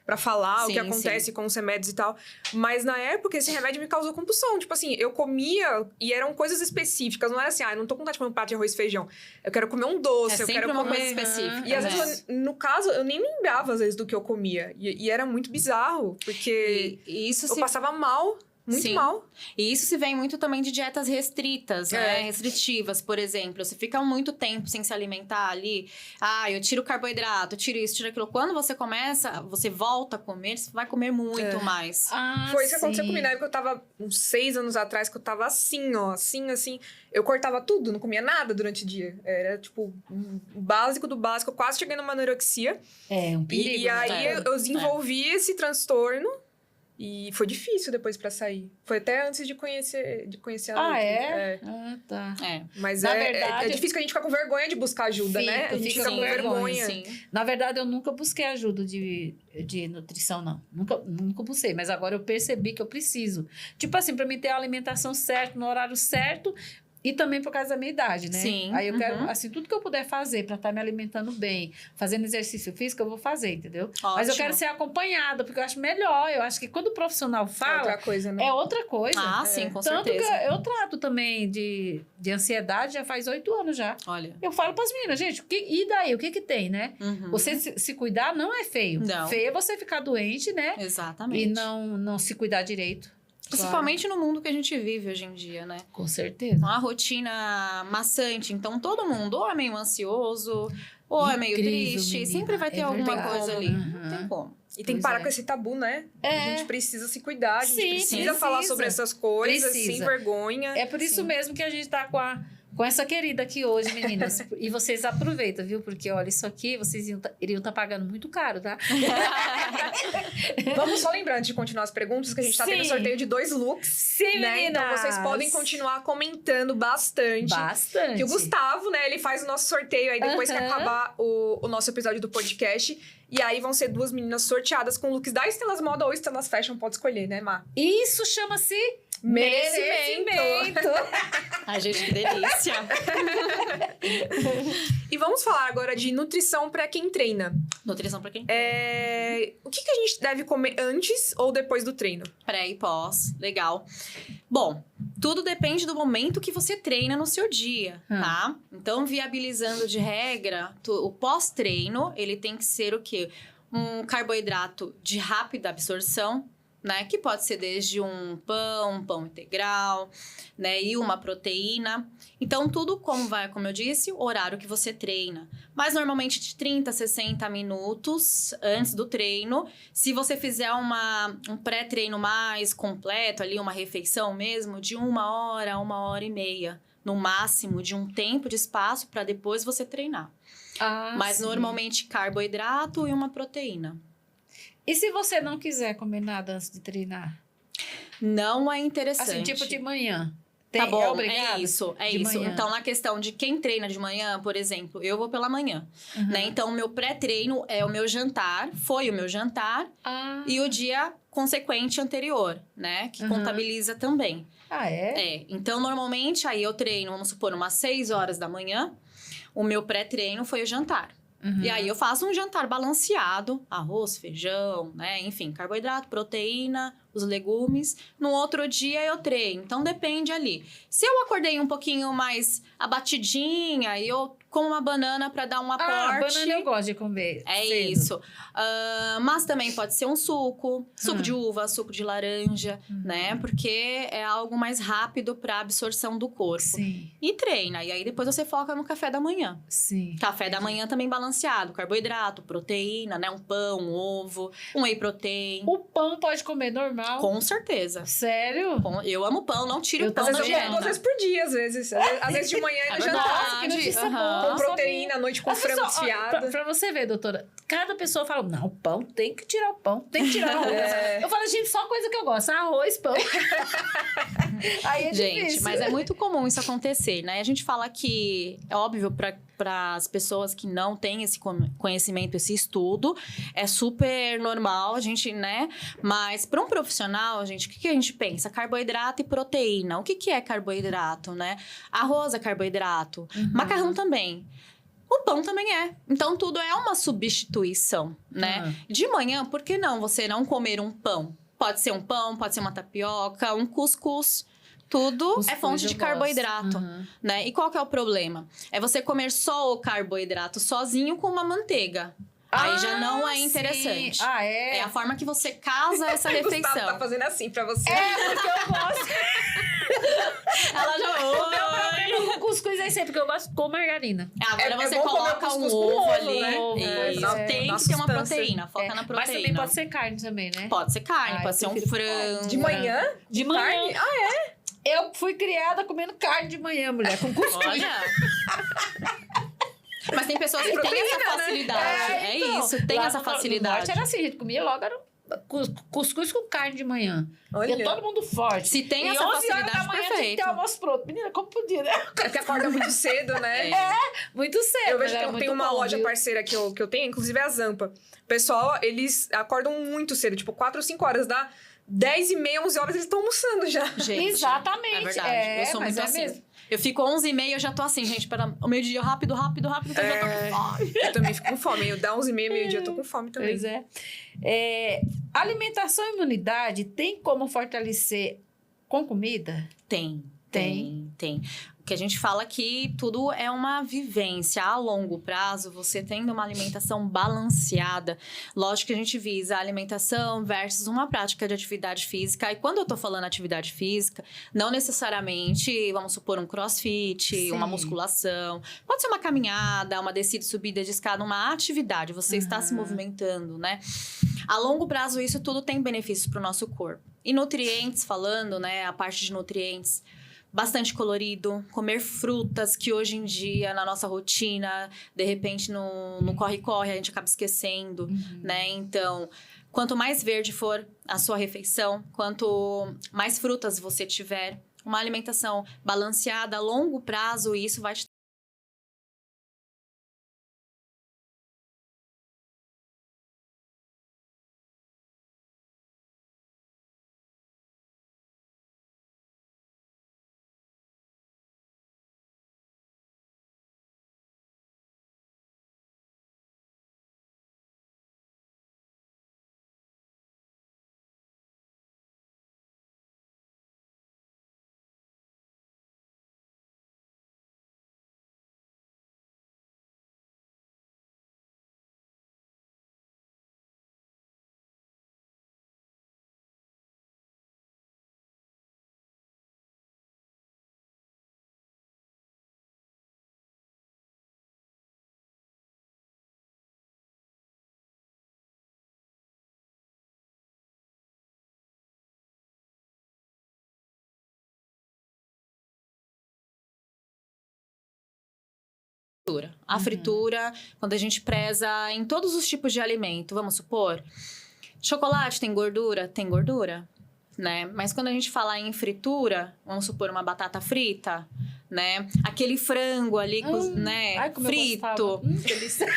Pra falar o que acontece com os remédios e tal. Mas na época, esse remédio me causou compulsão. Tipo assim, eu comia e eram coisas específicas. Não era assim, não tô com vontade de comer um prato de arroz e feijão. Eu quero comer um doce, eu quero uma comer... coisa específica. E às vezes, no caso, eu nem lembrava às vezes do que eu comia. E era muito bizarro, porque E isso eu passava mal. Muito mal. E isso se vem muito também de dietas restritas, né? Restritivas, por exemplo. Você fica muito tempo sem se alimentar ali. Eu tiro carboidrato, tiro isso, tiro aquilo. Quando você começa, você volta a comer, você vai comer muito mais. Foi isso que aconteceu comigo. Na época eu tava, uns 6 anos atrás, que eu tava assim, ó. Assim. Eu cortava tudo, não comia nada durante o dia. Era, tipo, o básico do básico. Eu quase cheguei numa anorexia. Um perigo. E aí eu desenvolvi esse transtorno. E foi difícil depois pra sair. Foi até antes de conhecer a Nutri. Tá. Mas Na verdade, é difícil que a gente fica com vergonha de buscar ajuda, né? A gente fica com vergonha. Sim. Na verdade, eu nunca busquei ajuda de nutrição, não. Nunca busquei, mas agora eu percebi que eu preciso. Tipo assim, pra mim ter a alimentação certa, no horário certo... E também por causa da minha idade, né? Sim. Aí eu quero, assim, tudo que eu puder fazer pra estar me alimentando bem, fazendo exercício físico, eu vou fazer, entendeu? Ótimo. Mas eu quero ser acompanhada, porque eu acho melhor. Eu acho que quando o profissional fala... É outra coisa, né? É outra coisa. Sim, com Tanto certeza. que eu trato também de ansiedade já faz 8 anos já. Olha. Eu falo pras meninas, gente, e daí? O que tem, né? Você se cuidar não é feio. Não. Feio é você ficar doente, né? Exatamente. E não se cuidar direito. Principalmente no mundo que a gente vive hoje em dia, né? Com certeza. Uma rotina maçante. Então, todo mundo ou é meio ansioso, ou é meio Incrível, triste. menina. Sempre vai ter alguma verdade. coisa ali. Não tem como. E tem que Pois parar é. com esse tabu, né? A gente precisa se cuidar, a gente Sim, precisa falar sobre essas coisas Precisa. sem vergonha. É por isso mesmo que a gente tá com essa querida aqui hoje, meninas. E vocês aproveitam, viu? Porque, olha, isso aqui vocês iriam estar pagando muito caro, tá? Vamos só lembrando de continuar as perguntas, que a gente tá tendo Sim. sorteio de 2 looks. Sim, né? meninas! Então vocês podem continuar comentando bastante. Bastante. Que o Gustavo, né, ele faz o nosso sorteio aí depois que Aham. acabar o nosso episódio do podcast. E aí vão ser 2 meninas sorteadas com looks da Estelas Moda ou Estelas Fashion, pode escolher, né, Má? Isso chama-se Merecimento. Ai, gente, que delícia. E vamos falar agora de nutrição pra quem treina. Nutrição pra quem? O que a gente deve comer antes ou depois do treino? Pré e pós. Legal. Bom, tudo depende do momento que você treina no seu dia, tá? Então, viabilizando de regra, o pós-treino, ele tem que ser o quê? Um carboidrato de rápida absorção, né? Que pode ser desde um pão integral, né? E uma proteína. Então, tudo como eu disse, o horário que você treina. Mas, normalmente, de 30 a 60 minutos antes do treino. Se você fizer um pré-treino mais completo, ali, uma refeição mesmo, de 1 hora no máximo, de um tempo de espaço para depois você treinar. Mas, sim. normalmente, carboidrato e uma proteína. E se você não quiser comer nada antes de treinar? Não é interessante. Assim, tipo de manhã. Tá bom, obrigado? é isso. De manhã. Então, na questão de quem treina de manhã, por exemplo, eu vou pela manhã, né? Então, o meu pré-treino é o meu jantar, foi o meu jantar, e o dia consequente anterior, né? Que contabiliza também. Ah, é? Então, normalmente, aí eu treino, vamos supor, umas 6 horas da manhã, o meu pré-treino foi o jantar. E aí, eu faço um jantar balanceado, arroz, feijão, né? Enfim, carboidrato, proteína, os legumes. No outro dia, eu treino. Então, depende ali. Se eu acordei um pouquinho mais abatidinha, eu como uma banana para dar um aporte. Banana eu gosto de comer. É cedo. isso. Mas também pode ser um suco de uva, suco de laranja, né? Porque é algo mais rápido para absorção do corpo. Sim. E treina. E aí, depois você foca no café da manhã. Sim. Café da manhã também balanceado, carboidrato, proteína, né? Um pão, um ovo, um whey protein. O pão pode comer normal? Com certeza. Sério? Eu amo pão, não tiro o pão Às da vezes eu como dieta. 2 vezes por dia, às vezes. Às vezes de manhã e É no jantar. verdade. Que notícia aham. boa. Com proteína, à noite com As frango pessoas- ó, desfiado. pra você ver, doutora, cada pessoa fala, não, pão, tem que tirar o pão, tem que tirar o arroz. Eu falo, gente, só coisa que eu gosto, arroz, pão. Aí é Gente, difícil. mas é muito comum isso acontecer, né? A gente fala que, é óbvio, para as pessoas que não têm esse conhecimento, esse estudo, é super normal, a gente, né? Mas para um profissional, gente, o que a gente pensa? Carboidrato e proteína. O que é carboidrato, né? Arroz é carboidrato, macarrão também. O pão também é. Então, tudo é uma substituição, né? De manhã, por que não você não comer um pão? Pode ser um pão, pode ser uma tapioca, um cuscuz. Tudo Cuscuz é fonte eu de gosto. carboidrato, né? E qual que é o problema? É você comer só o carboidrato sozinho com uma manteiga. Aí já não é sim. interessante. Ah, é? É a forma que você casa essa O Gustavo refeição. tá fazendo assim pra você. É, porque eu gosto. Ela já... O meu problema com cuscuz é sempre, porque eu gosto com margarina. Agora É você bom comer coloca cuscuz um com ovo ovo, ali. né? É, Isso. dá- Tem dá que ter uma sustância. proteína. Foca na Mas proteína. também pode ser carne também, né? Pode ser carne, Ah, pode ser eu um prefiro frango. De manhã? De manhã. Carne? Ah, Eu fui criada comendo carne de manhã, mulher, com cuscuz. Olha. Mas tem pessoas que têm essa Proteína, né? facilidade. É então, isso, tem lá essa no facilidade. norte era assim, a gente comia logo, era cuscuz com carne de manhã. Olha. Porque todo mundo forte. Se tem e essa 11 horas da facilidade, manhã tinha que perfeito. ter almoço pronto. Menina, como podia, né? é que acorda muito cedo, né? Muito cedo. Eu mas vejo era que muito tem uma bom, loja viu? parceira que eu tenho, inclusive é a Zampa. O pessoal, eles acordam muito cedo, tipo 4 ou 5 horas, dá 10h30, 11 horas, eles estão almoçando já. Gente, Exatamente. É verdade. Eu sou mas muito assim. mesmo. Eu fico 11h30, eu já tô assim, gente, para o meio-dia, rápido, que eu já tô com fome. Eu também fico com fome. Eu dá 11h30, meio-dia, eu tô com fome também. Pois é. Alimentação e imunidade tem como fortalecer com comida? Tem. O que a gente fala que tudo é uma vivência. A longo prazo, você tendo uma alimentação balanceada, lógico que a gente visa a alimentação versus uma prática de atividade física. E quando eu tô falando atividade física, não necessariamente, vamos supor, um crossfit, Sim. uma musculação. Pode ser uma caminhada, uma descida e subida de escada, uma atividade. Você está se movimentando, né? A longo prazo, isso tudo tem benefícios para o nosso corpo. E nutrientes, falando, né? A parte de nutrientes, bastante colorido, comer frutas que hoje em dia, na nossa rotina, de repente no corre-corre, a gente acaba esquecendo, né? Então, quanto mais verde for a sua refeição, quanto mais frutas você tiver, uma alimentação balanceada a longo prazo, isso vai te fritura. A fritura, quando a gente preza em todos os tipos de alimento, vamos supor, chocolate tem gordura? Tem gordura, né? Mas quando a gente fala em fritura, vamos supor uma batata frita, né? Aquele frango ali, né? Ai, como eu frito. delícia.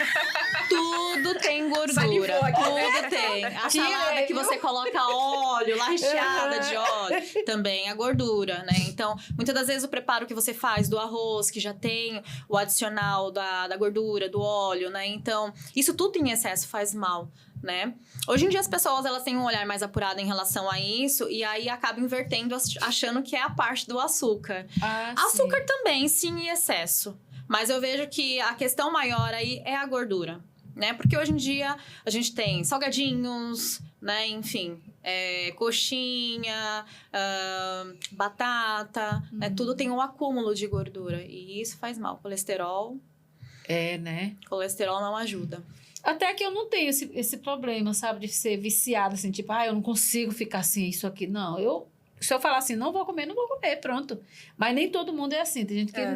Tudo tem gordura. Salivou aqui, Tudo tem. A salada que você coloca óleo, lá recheada de óleo, também a gordura, né? Então, muitas das vezes o preparo que você faz do arroz, que já tem o adicional da gordura, do óleo, né? Então, isso tudo em excesso faz mal, né? Hoje em dia as pessoas elas têm um olhar mais apurado em relação a isso e aí acabam invertendo achando que é a parte do açúcar. Açúcar também, sim, em excesso. Mas eu vejo que a questão maior aí é a gordura, né? Porque hoje em dia a gente tem salgadinhos, né? Enfim, coxinha, batata, né? Tudo tem um acúmulo de gordura e isso faz mal. Colesterol, né? colesterol não ajuda. Até que eu não tenho esse problema, sabe? De ser viciada, assim, tipo, eu não consigo ficar sem isso aqui. Não, se eu falar assim, não vou comer, pronto. Mas nem todo mundo é assim. Tem gente que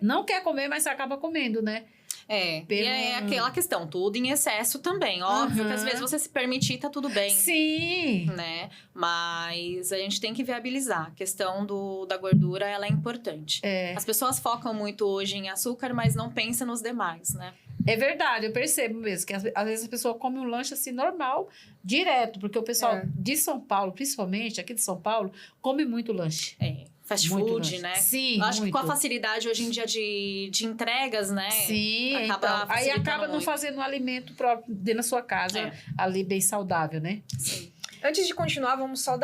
não quer comer, mas acaba comendo, né? E é aquela questão, tudo em excesso também. Óbvio que às vezes você se permitir, tá tudo bem. Sim. Né? Mas a gente tem que viabilizar. A questão da gordura, ela é importante. As pessoas focam muito hoje em açúcar, mas não pensam nos demais, né? É verdade, eu percebo mesmo. Que às vezes a pessoa come um lanche assim, normal, direto. Porque o pessoal de São Paulo, principalmente aqui de São Paulo, come muito lanche. Fast Muito food, lanche. né? Sim, eu acho muito. que com a facilidade hoje em dia de entregas, né? Sim, aí acaba não muito. fazendo um alimento próprio dentro da sua casa, ali bem saudável, né? Sim. Antes de continuar, vamos só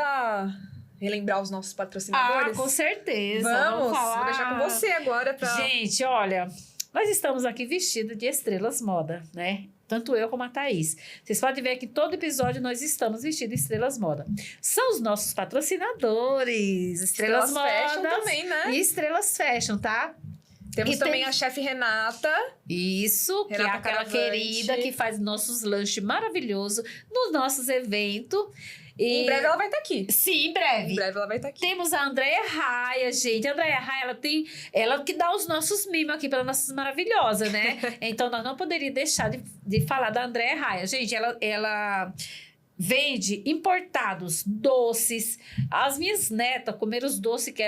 relembrar os nossos patrocinadores? Com certeza. Vamos falar. vou deixar com você agora pra... Gente, olha, nós estamos aqui vestidos de Estrelas Moda, né? Tanto eu como a Thaís. Vocês podem ver que todo episódio nós estamos vestidos de Estrelas Moda. São os nossos patrocinadores. Estrelas Moda. Fashion também, né? E Estrelas Fashion, tá? Temos também a chefe Renata. Isso, que é Renata aquela Caravante. querida que faz nossos lanches maravilhosos nos nossos eventos. E... Em breve ela vai estar aqui. Sim, em breve. Em breve ela vai estar aqui. Temos a Andréia Raia, gente. A Andréia Raia, ela que dá os nossos mimos aqui para nossas maravilhosas, né? Então, nós não poderíamos deixar de falar da Andréia Raia. Gente, ela vende importados, doces. As minhas netas comeram os doces que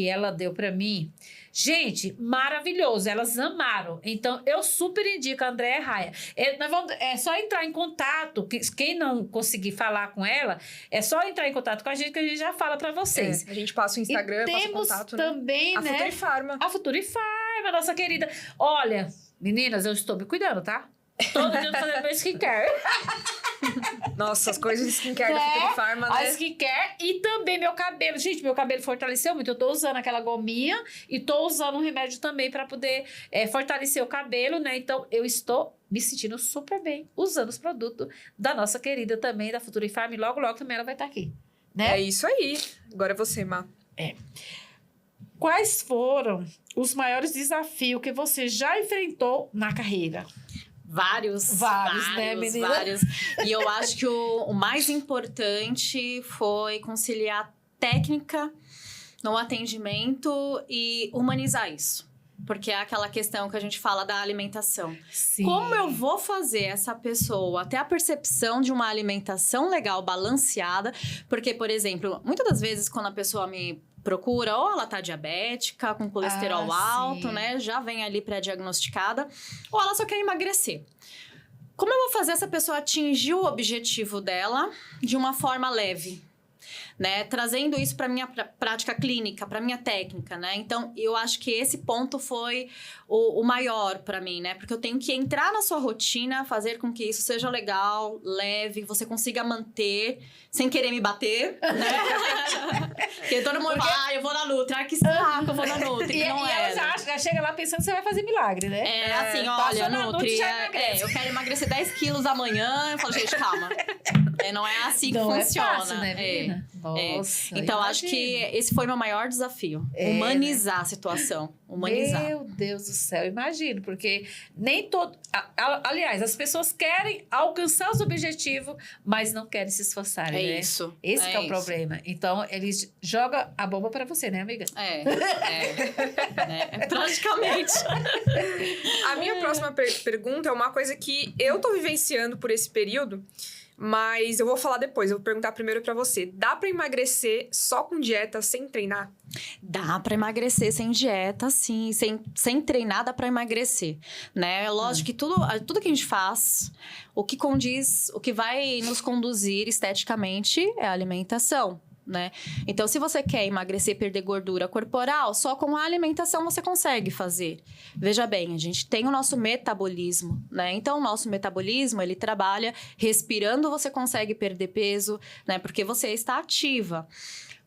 ela deu para mim. Gente, maravilhoso. Elas amaram. Então, eu super indico a Andréia Raia. É só entrar em contato. Quem não conseguir falar com ela, é só entrar em contato com a gente que a gente já fala para vocês. A gente passa o Instagram, passa o contato, né? Também, A Futurifarma. A Futurifarma, nossa querida. Olha, meninas, eu estou me cuidando, tá? Todo dia eu tô fazendo meu skincare. Nossa, as coisas de skincare da Futurifarma, né? A skincare e também meu cabelo. Gente, meu cabelo fortaleceu muito. Eu tô usando aquela gominha e tô usando um remédio também para poder fortalecer o cabelo, né? Então, eu estou me sentindo super bem usando os produtos da nossa querida também, da Futurifarma. E logo, logo também ela vai estar aqui, né? É isso aí. Agora é você, Má. Quais foram os maiores desafios que você já enfrentou na carreira? Vários, né, menina? Vários. E eu acho que o mais importante foi conciliar técnica no atendimento e humanizar isso. Porque é aquela questão que a gente fala da alimentação. Sim. Como eu vou fazer essa pessoa ter a percepção de uma alimentação legal, balanceada? Porque, por exemplo, muitas das vezes quando a pessoa me procura, ou ela tá diabética, com colesterol alto, sim. né? Já vem ali pré-diagnosticada. Ou ela só quer emagrecer. Como eu vou fazer essa pessoa atingir o objetivo dela de uma forma leve? Né? Trazendo isso para minha prática clínica, para minha técnica, né? Então, eu acho que esse ponto foi o maior para mim, né? Porque eu tenho que entrar na sua rotina, fazer com que isso seja legal, leve, você consiga manter, sem querer me bater, né? Porque todo mundo fala, eu vou na Nutri, que saco, eu vou na Nutri, E não ela era. já chega lá pensando que você vai fazer milagre, né? É assim, olha, Nutri, eu quero emagrecer 10 quilos amanhã. Eu falo, gente, calma. Não é assim que Não funciona. É fácil, né, menina? Nossa, Então, acho que esse foi meu maior desafio. Humanizar a situação. Humanizar. Meu Deus do céu, imagino, porque nem todo... Aliás, as pessoas querem alcançar os objetivos, mas não querem se esforçar, né? Isso. Esse que é o problema. Então, eles jogam a bomba pra você, né, amiga? Praticamente. A minha próxima pergunta é uma coisa que eu tô vivenciando por esse período, mas eu vou falar depois. Eu vou perguntar primeiro pra você. Dá pra emagrecer só com dieta, sem treinar? Dá pra emagrecer sem dieta, sim. Sem treinar, dá pra emagrecer, né? Lógico que tudo que a gente faz, o que condiz, o que vai nos conduzir esteticamente é a alimentação. Né? Então, se você quer emagrecer, perder gordura corporal, só com a alimentação você consegue fazer. Veja bem, a gente tem o nosso metabolismo, né? Então, o nosso metabolismo, ele trabalha respirando, você consegue perder peso, né? Porque você está ativa.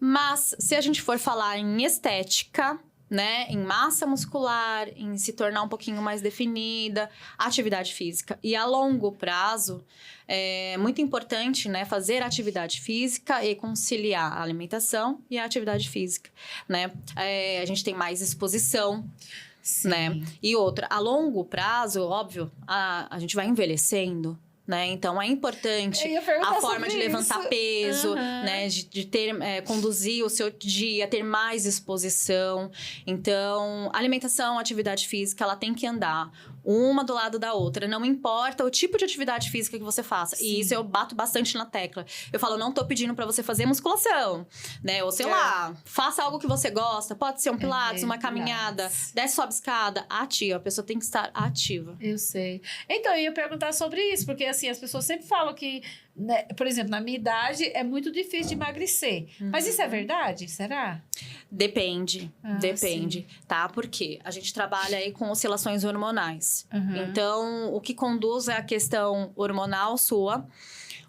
Mas, se a gente for falar em estética, né, em massa muscular, em se tornar um pouquinho mais definida, atividade física. E a longo prazo, é muito importante, né, fazer atividade física e conciliar a alimentação e a atividade física, né? A gente tem mais exposição, Sim. né? E outra, a longo prazo, óbvio, a gente vai envelhecendo, né? Então, é importante a forma de levantar peso, né? De ter, conduzir o seu dia, ter mais exposição. Então, alimentação, atividade física, ela tem que andar uma do lado da outra. Não importa o tipo de atividade física que você faça. Sim. E isso eu bato bastante na tecla. Eu falo, não tô pedindo pra você fazer musculação, né? Ou sei lá, faça algo que você gosta. Pode ser um pilates, uma caminhada, desce, sobe escada. Ativa, a pessoa tem que estar ativa. Eu sei. Então, eu ia perguntar sobre isso, porque assim, as pessoas sempre falam que, né, por exemplo, na minha idade é muito difícil de emagrecer. Mas isso é verdade? Será? Depende, depende, tá? Porque a gente trabalha aí com oscilações hormonais. Então, o que conduz é a questão hormonal sua.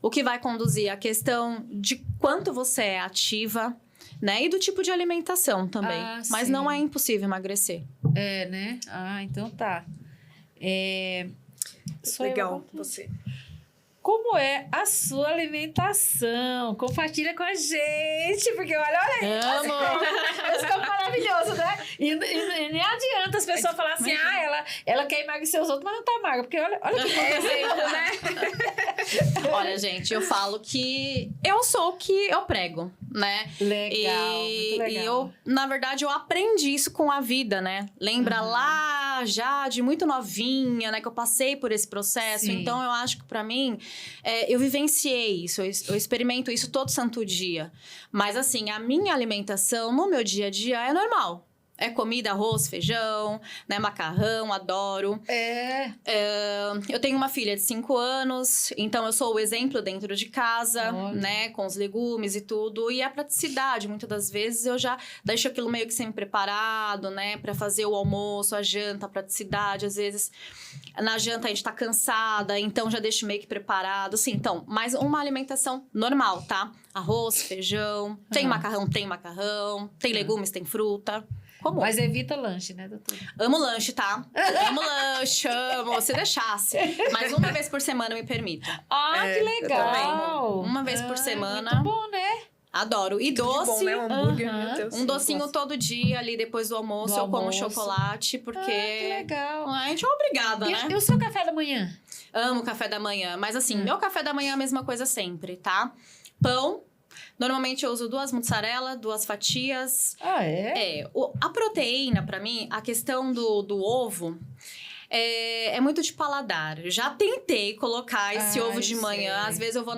O que vai conduzir é a questão de quanto você é ativa, né? E do tipo de alimentação também. Mas não é impossível emagrecer. É, né? Então tá. Legal, você. Como é a sua alimentação? Compartilha com a gente, porque olha esse ficou maravilhoso, né? E nem adianta as pessoas falarem assim, ela quer emagrecer os outros, mas não tá magra, porque olha que exemplo, né? Olha, gente, eu falo que eu sou o que eu prego, né? Legal, muito legal. E eu, na verdade, eu aprendi isso com a vida, né? Lembra lá já de muito novinha, né? Que eu passei por esse processo. Sim. Então, eu acho que pra mim, eu vivenciei isso. Eu experimento isso todo santo dia. Mas, assim, a minha alimentação no meu dia a dia é normal. É comida, arroz, feijão, né? Macarrão, adoro. Eu tenho uma filha de 5 anos, então eu sou o exemplo dentro de casa, né? Com os legumes e tudo. E a praticidade, muitas das vezes eu já deixo aquilo meio que semi-preparado, né? Pra fazer o almoço, a janta, a praticidade. Às vezes, na janta a gente tá cansada, então já deixo meio que preparado. Assim, então, mas uma alimentação normal, tá? Arroz, feijão, tem macarrão, tem legumes, tem fruta. Comum. Mas evita lanche, né, doutora? Amo lanche, tá? Amo lanche, amo. Se deixasse. Mas uma vez por semana me permito. Que legal! Uma vez por semana. Muito bom, né? Adoro. E doce. Bom, né? Um hambúrguer, meu Deus. Um docinho todo dia ali depois do almoço. Eu como chocolate, porque... que legal. A gente é obrigada, né? E o seu café da manhã? Amo café da manhã. Mas assim, meu café da manhã é a mesma coisa sempre, tá? Pão. Normalmente eu uso 2 mussarela, 2 fatias. A proteína, pra mim, a questão do ovo é muito de paladar. Eu já tentei colocar esse ovo de manhã. Às vezes eu vou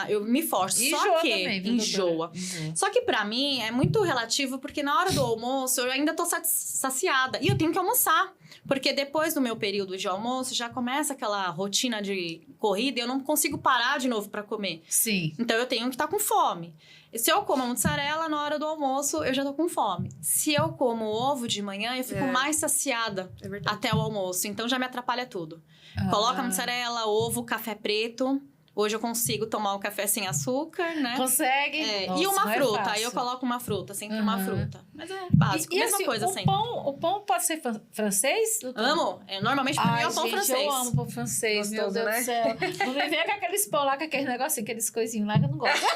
eu me forço. Só que enjoa. Só que pra mim é muito relativo, porque na hora do almoço eu ainda tô saciada. E eu tenho que almoçar. Porque depois do meu período de almoço, já começa aquela rotina de corrida e eu não consigo parar de novo pra comer. Sim. Então, eu tenho que estar com fome. E se eu como a mussarela, na hora do almoço, eu já tô com fome. Se eu como ovo de manhã, eu fico mais saciada até o almoço. Então, já me atrapalha tudo. Coloca a mussarela, ovo, café preto, Hoje eu consigo tomar um café sem açúcar, né? Consegue? Nossa, e uma fruta. Aí eu coloco uma fruta, sempre uma fruta. Mas é básico, mesma assim, coisa sempre. O pão pode ser francês? Amo. Normalmente pra mim é o pão francês. Eu amo pão francês, Gostoso, meu Deus né? do céu. Não me venha com aqueles pão lá, com aqueles negocinhos, aqueles coisinhos lá que eu não gosto.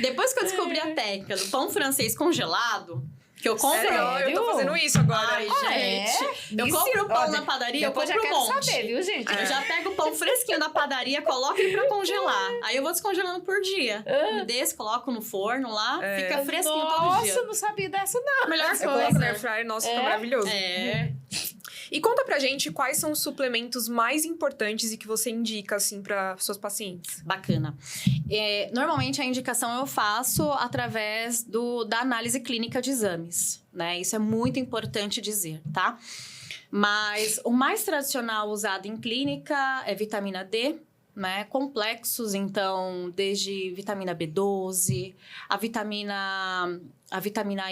Depois que eu descobri a técnica do pão francês congelado, que eu compro... Sério? Eu tô fazendo isso agora. Ai, gente. Eu Me compro ensina- o pão Olha, na padaria, eu Depois compro já um quero monte. saber, viu, gente? Eu já pego o pão fresquinho da padaria, coloco ele pra congelar. Aí eu vou descongelando por dia. Desço, coloco no forno lá, fica fresquinho todo dia. Nossa, eu não sabia dessa, não. Melhor Eu coloco no coisa. air fryer, nossa, fica maravilhoso. E conta pra gente quais são os suplementos mais importantes e que você indica, assim, para suas pacientes. Bacana. Normalmente a indicação eu faço através da análise clínica de exames, né? Isso é muito importante dizer, tá? Mas o mais tradicional usado em clínica é vitamina D, né? Complexos, então, desde vitamina B12, a vitamina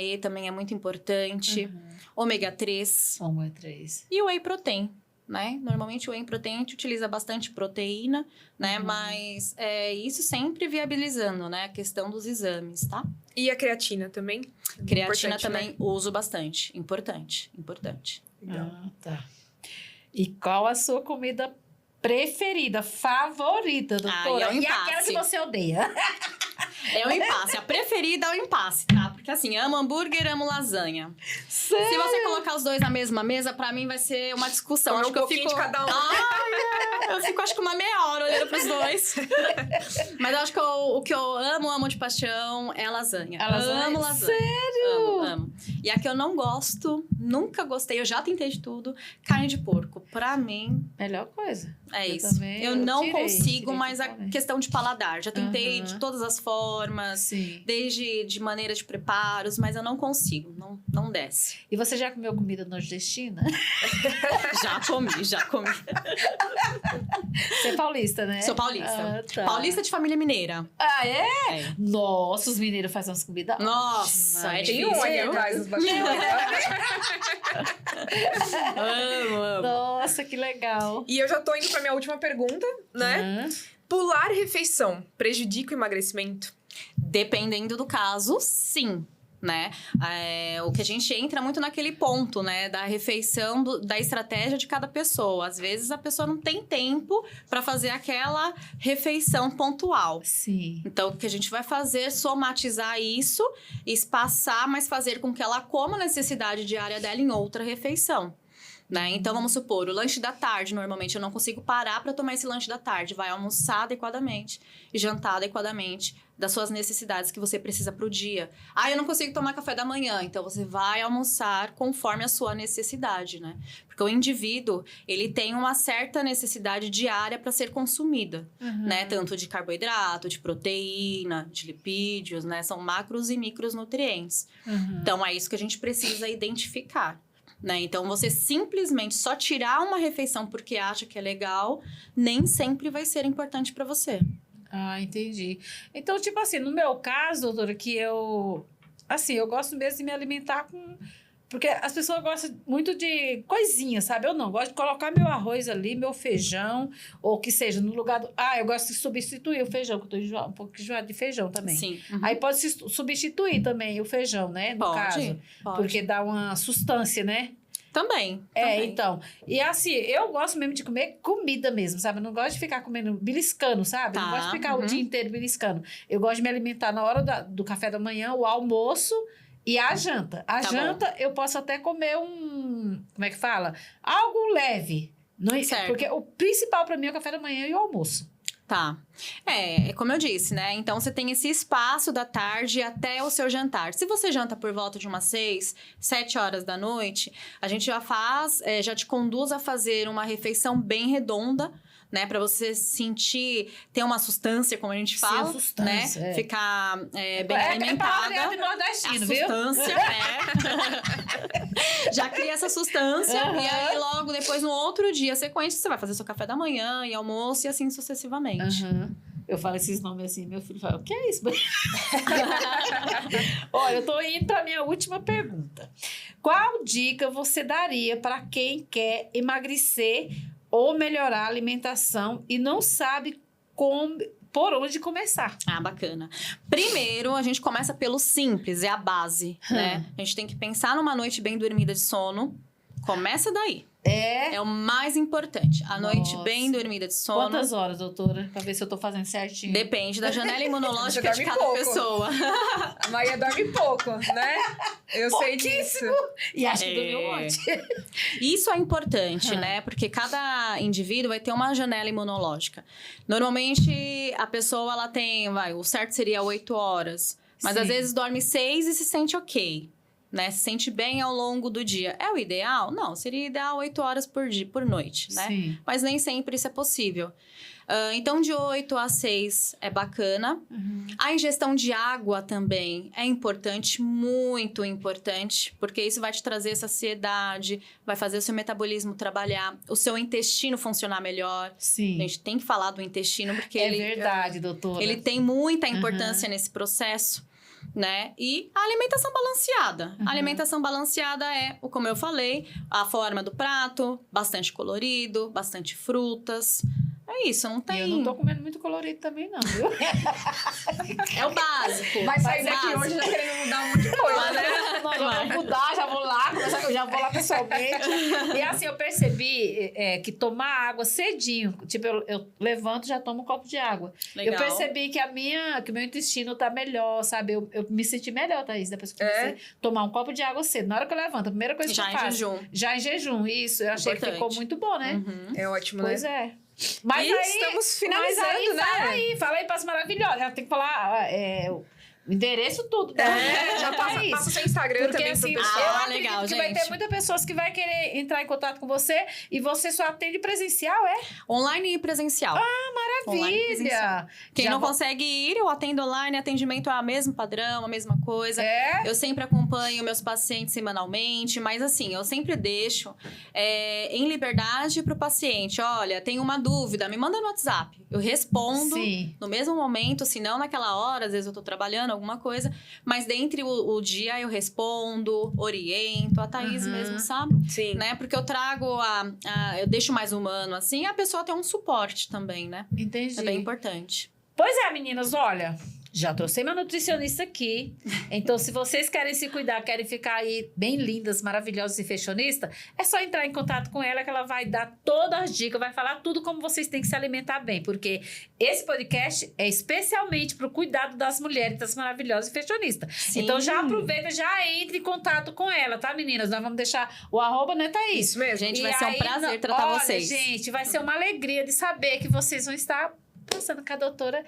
E também é muito importante, ômega 3 Ômega 3. e o whey protein, né? Normalmente o whey protein a gente utiliza bastante proteína, né? Mas isso sempre viabilizando, né? A questão dos exames, tá? E a creatina também? Creatina Importante, também né? uso bastante. Importante. Ah, tá. E qual a sua comida preferida, favorita, doutora? é um E aquela impasse. que você odeia? É o impasse. A preferida é o impasse, tá? Porque assim, amo hambúrguer, amo lasanha. Se você colocar os dois na mesma mesa, pra mim vai ser uma discussão. Comer Acho um que eu pouquinho fico... de cada um. Eu fico, acho que uma meia hora olhando pros dois. Mas eu acho que o que eu amo de paixão é a lasanha. A lasanha? Amo lasanha. Sério? Amo. E a que eu não gosto, nunca gostei, eu já tentei de tudo, carne de porco. Pra mim, Melhor coisa. é Eu isso. também, Eu eu não tirei consigo, mas a totalmente. questão de paladar. Já tentei de todas as formas, Sim. desde de maneira de preparos, mas eu não consigo, não desce. E você já comeu comida nordestina? Já comi. Você é paulista, né? Sou paulista. Ah, tá. Paulista de família mineira. Ah, é? É. Nossa, os mineiros fazem umas comidas Nossa, ótimas. é Tem difícil, um aí viu? atrás dos bastidores. Amo. Nossa, que legal. E eu já tô indo pra minha última pergunta, né? Pular refeição prejudica o emagrecimento? Dependendo do caso, sim. Né? O que a gente entra muito naquele ponto, né? Da refeição, da estratégia de cada pessoa. Às vezes a pessoa não tem tempo para fazer aquela refeição pontual. Sim. Então, o que a gente vai fazer é somatizar isso, espaçar, mas fazer com que ela coma a necessidade diária dela em outra refeição. Né? Então, vamos supor, o lanche da tarde, normalmente eu não consigo parar para tomar esse lanche da tarde. Vai almoçar adequadamente e jantar adequadamente das suas necessidades que você precisa para o dia. Eu não consigo tomar café da manhã. Então, você vai almoçar conforme a sua necessidade, né? Porque o indivíduo, ele tem uma certa necessidade diária para ser consumida, né? Tanto de carboidrato, de proteína, de lipídios, né? São macros e micronutrientes. Então, é isso que a gente precisa identificar. Né? Então, você simplesmente só tirar uma refeição porque acha que é legal, nem sempre vai ser importante para você. Ah, entendi. Então, tipo assim, no meu caso, doutora, que eu gosto mesmo de me alimentar com... Porque as pessoas gostam muito de coisinha, sabe? Eu não, gosto de colocar meu arroz ali, meu feijão, ou que seja, no lugar do... eu gosto de substituir o feijão, que eu tô um pouco enjoada de feijão também. Sim. Aí pode se substituir também o feijão, né? No caso. Pode. Porque dá uma sustância, né? Também. Então. E assim, eu gosto mesmo de comer comida mesmo, sabe? Eu não gosto de ficar comendo, beliscando, sabe? Eu não gosto de ficar o dia inteiro beliscando. Eu gosto de me alimentar na hora do café da manhã, o almoço e a janta. A janta, eu posso até comer como é que fala? Algo leve. Não, Certo. Porque o principal pra mim é o café da manhã e o almoço. Tá. É como eu disse, né? Então, você tem esse espaço da tarde até o seu jantar. Se você janta por volta de umas 6, 7 horas da noite, a gente já te conduz a fazer uma refeição bem redonda, né? Pra você sentir, ter uma sustância, como a gente fala. Sim, a sustância, né? Ficar bem alimentada. É nordestino, viu? Sustância, já cria essa sustância. E aí, logo depois, no outro dia sequente, você vai fazer seu café da manhã e almoço e assim sucessivamente. Eu falo esses nomes assim, meu filho fala, o que é isso? Olha, eu tô indo pra minha última pergunta. Qual dica você daria para quem quer emagrecer ou melhorar a alimentação e não sabe por onde começar. Ah, bacana. Primeiro, a gente começa pelo simples, é a base, né? A gente tem que pensar numa noite bem dormida de sono. Começa daí. É o mais importante. A noite bem dormida de sono. Quantas horas, doutora? Pra ver se eu tô fazendo certinho. Depende da janela imunológica de cada pouco. pessoa. A Maria dorme pouco, né? Eu sei disso. E acho que dormiu um monte. Isso é importante, né? Porque cada indivíduo vai ter uma janela imunológica. Normalmente, a pessoa, ela tem... o certo seria 8 horas. Mas, às vezes, dorme 6 e se sente ok. Né? Se sente bem ao longo do dia. É o ideal? Não, seria ideal 8 horas por dia, por noite, né? Sim. Mas nem sempre isso é possível. Então, de 8 a 6 é bacana. A ingestão de água também é importante, muito importante, porque isso vai te trazer saciedade, vai fazer o seu metabolismo trabalhar, o seu intestino funcionar melhor. Sim. A gente tem que falar do intestino, porque É verdade, doutora. ele tem muita importância nesse processo. Né? E a alimentação balanceada. A alimentação balanceada é, como eu falei, a forma do prato, bastante colorido, bastante frutas. É isso, não tem... E eu não tô comendo muito colorido também, não, viu? É o básico. Vai sair daqui hoje já querendo mudar um monte de coisa, né? Não, já vou mudar, já vou lá, eu já vou lá pessoalmente. E assim, eu percebi que tomar água cedinho, tipo, eu levanto e já tomo um copo de água. Legal. Eu percebi que o meu intestino tá melhor, sabe? Eu me senti melhor, Thaís, depois que eu comecei a tomar um copo de água cedo. Na hora que eu levanto, a primeira coisa que eu faço... Já em jejum. Já em jejum, isso. Eu achei Importante. que ficou muito bom, né? É ótimo, Pois né? é. Mas E aí, estamos finalizando, né? Fala aí, pras maravilhosas. Já tem que falar o endereço, tudo. Né? Já passa o seu Instagram Porque também assim, pro eu pessoal. acredito legal, que vai ter gente. muitas pessoas que vai querer entrar em contato com você e você só atende presencial, é? Online e presencial. Online e presencial. Maravilha! Quem Já não vou- consegue ir, eu atendo online, atendimento é o mesmo padrão, a mesma coisa. É? Eu sempre acompanho meus pacientes semanalmente, mas assim, eu sempre deixo em liberdade para o paciente. Olha, tem uma dúvida, me manda no WhatsApp. Eu respondo Sim. no mesmo momento, se não naquela hora, às vezes eu tô trabalhando, alguma coisa. Mas dentre o dia eu respondo, oriento, a Thaís mesmo, sabe? Sim. Né? Porque eu trago eu deixo mais humano, assim, a pessoa tem um suporte também, né? Entendi. É bem importante. Pois é, meninas, olha... Já trouxe uma nutricionista aqui. Então, se vocês querem se cuidar, querem ficar aí bem lindas, maravilhosas e fashionistas, é só entrar em contato com ela que ela vai dar todas as dicas, vai falar tudo como vocês têm que se alimentar bem. Porque esse podcast é especialmente para o cuidado das mulheres, das maravilhosas e fashionistas. Sim. Então, já aproveita, já entre em contato com ela, tá, meninas? Nós vamos deixar o @, né, Thaís? Isso mesmo. Gente, E vai ser um aí, prazer tratar olha, vocês. gente, vai ser uma alegria de saber que vocês vão estar passando com a doutora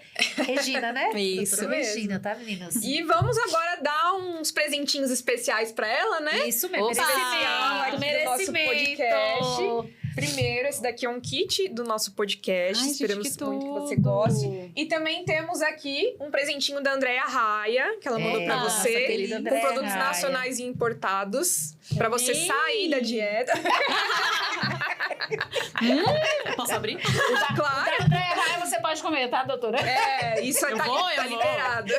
Regina, né? Isso Doutora mesmo. Regina, tá, meninas? E vamos agora dar uns presentinhos especiais pra ela, né? Isso mesmo, Opa! Aqui do nosso merecimento. podcast. Primeiro, esse daqui é um kit do nosso podcast. Ai, gente, Esperamos que muito que você tudo! goste. E também temos aqui um presentinho da Andréia Raia, que ela mandou pra nossa, você. querida Com Andréia produtos Raia. nacionais e importados. Pra você Amei! sair da dieta. Posso abrir? Claro. Andréia, você pode comer, tá, doutora? Isso Eu tá, vou, tá eu vou. liberado.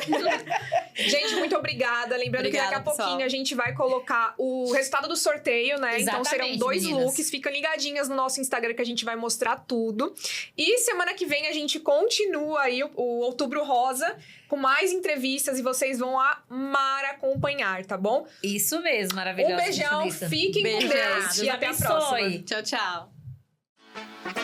Gente, muito obrigada. Lembrando que Obrigada, daqui a pouquinho pessoal. a gente vai colocar o resultado do sorteio, né? Então serão Exatamente, 2 meninas. looks. Fiquem ligadinhas no nosso Instagram que a gente vai mostrar tudo. E semana que vem a gente continua aí o Outubro Rosa com mais entrevistas e vocês vão amar acompanhar, tá bom? Isso mesmo, maravilhosa. Um beijão, nutricionista. fiquem com Beijo. Deus e Deus até a abençoe. próxima. Tchau, tchau.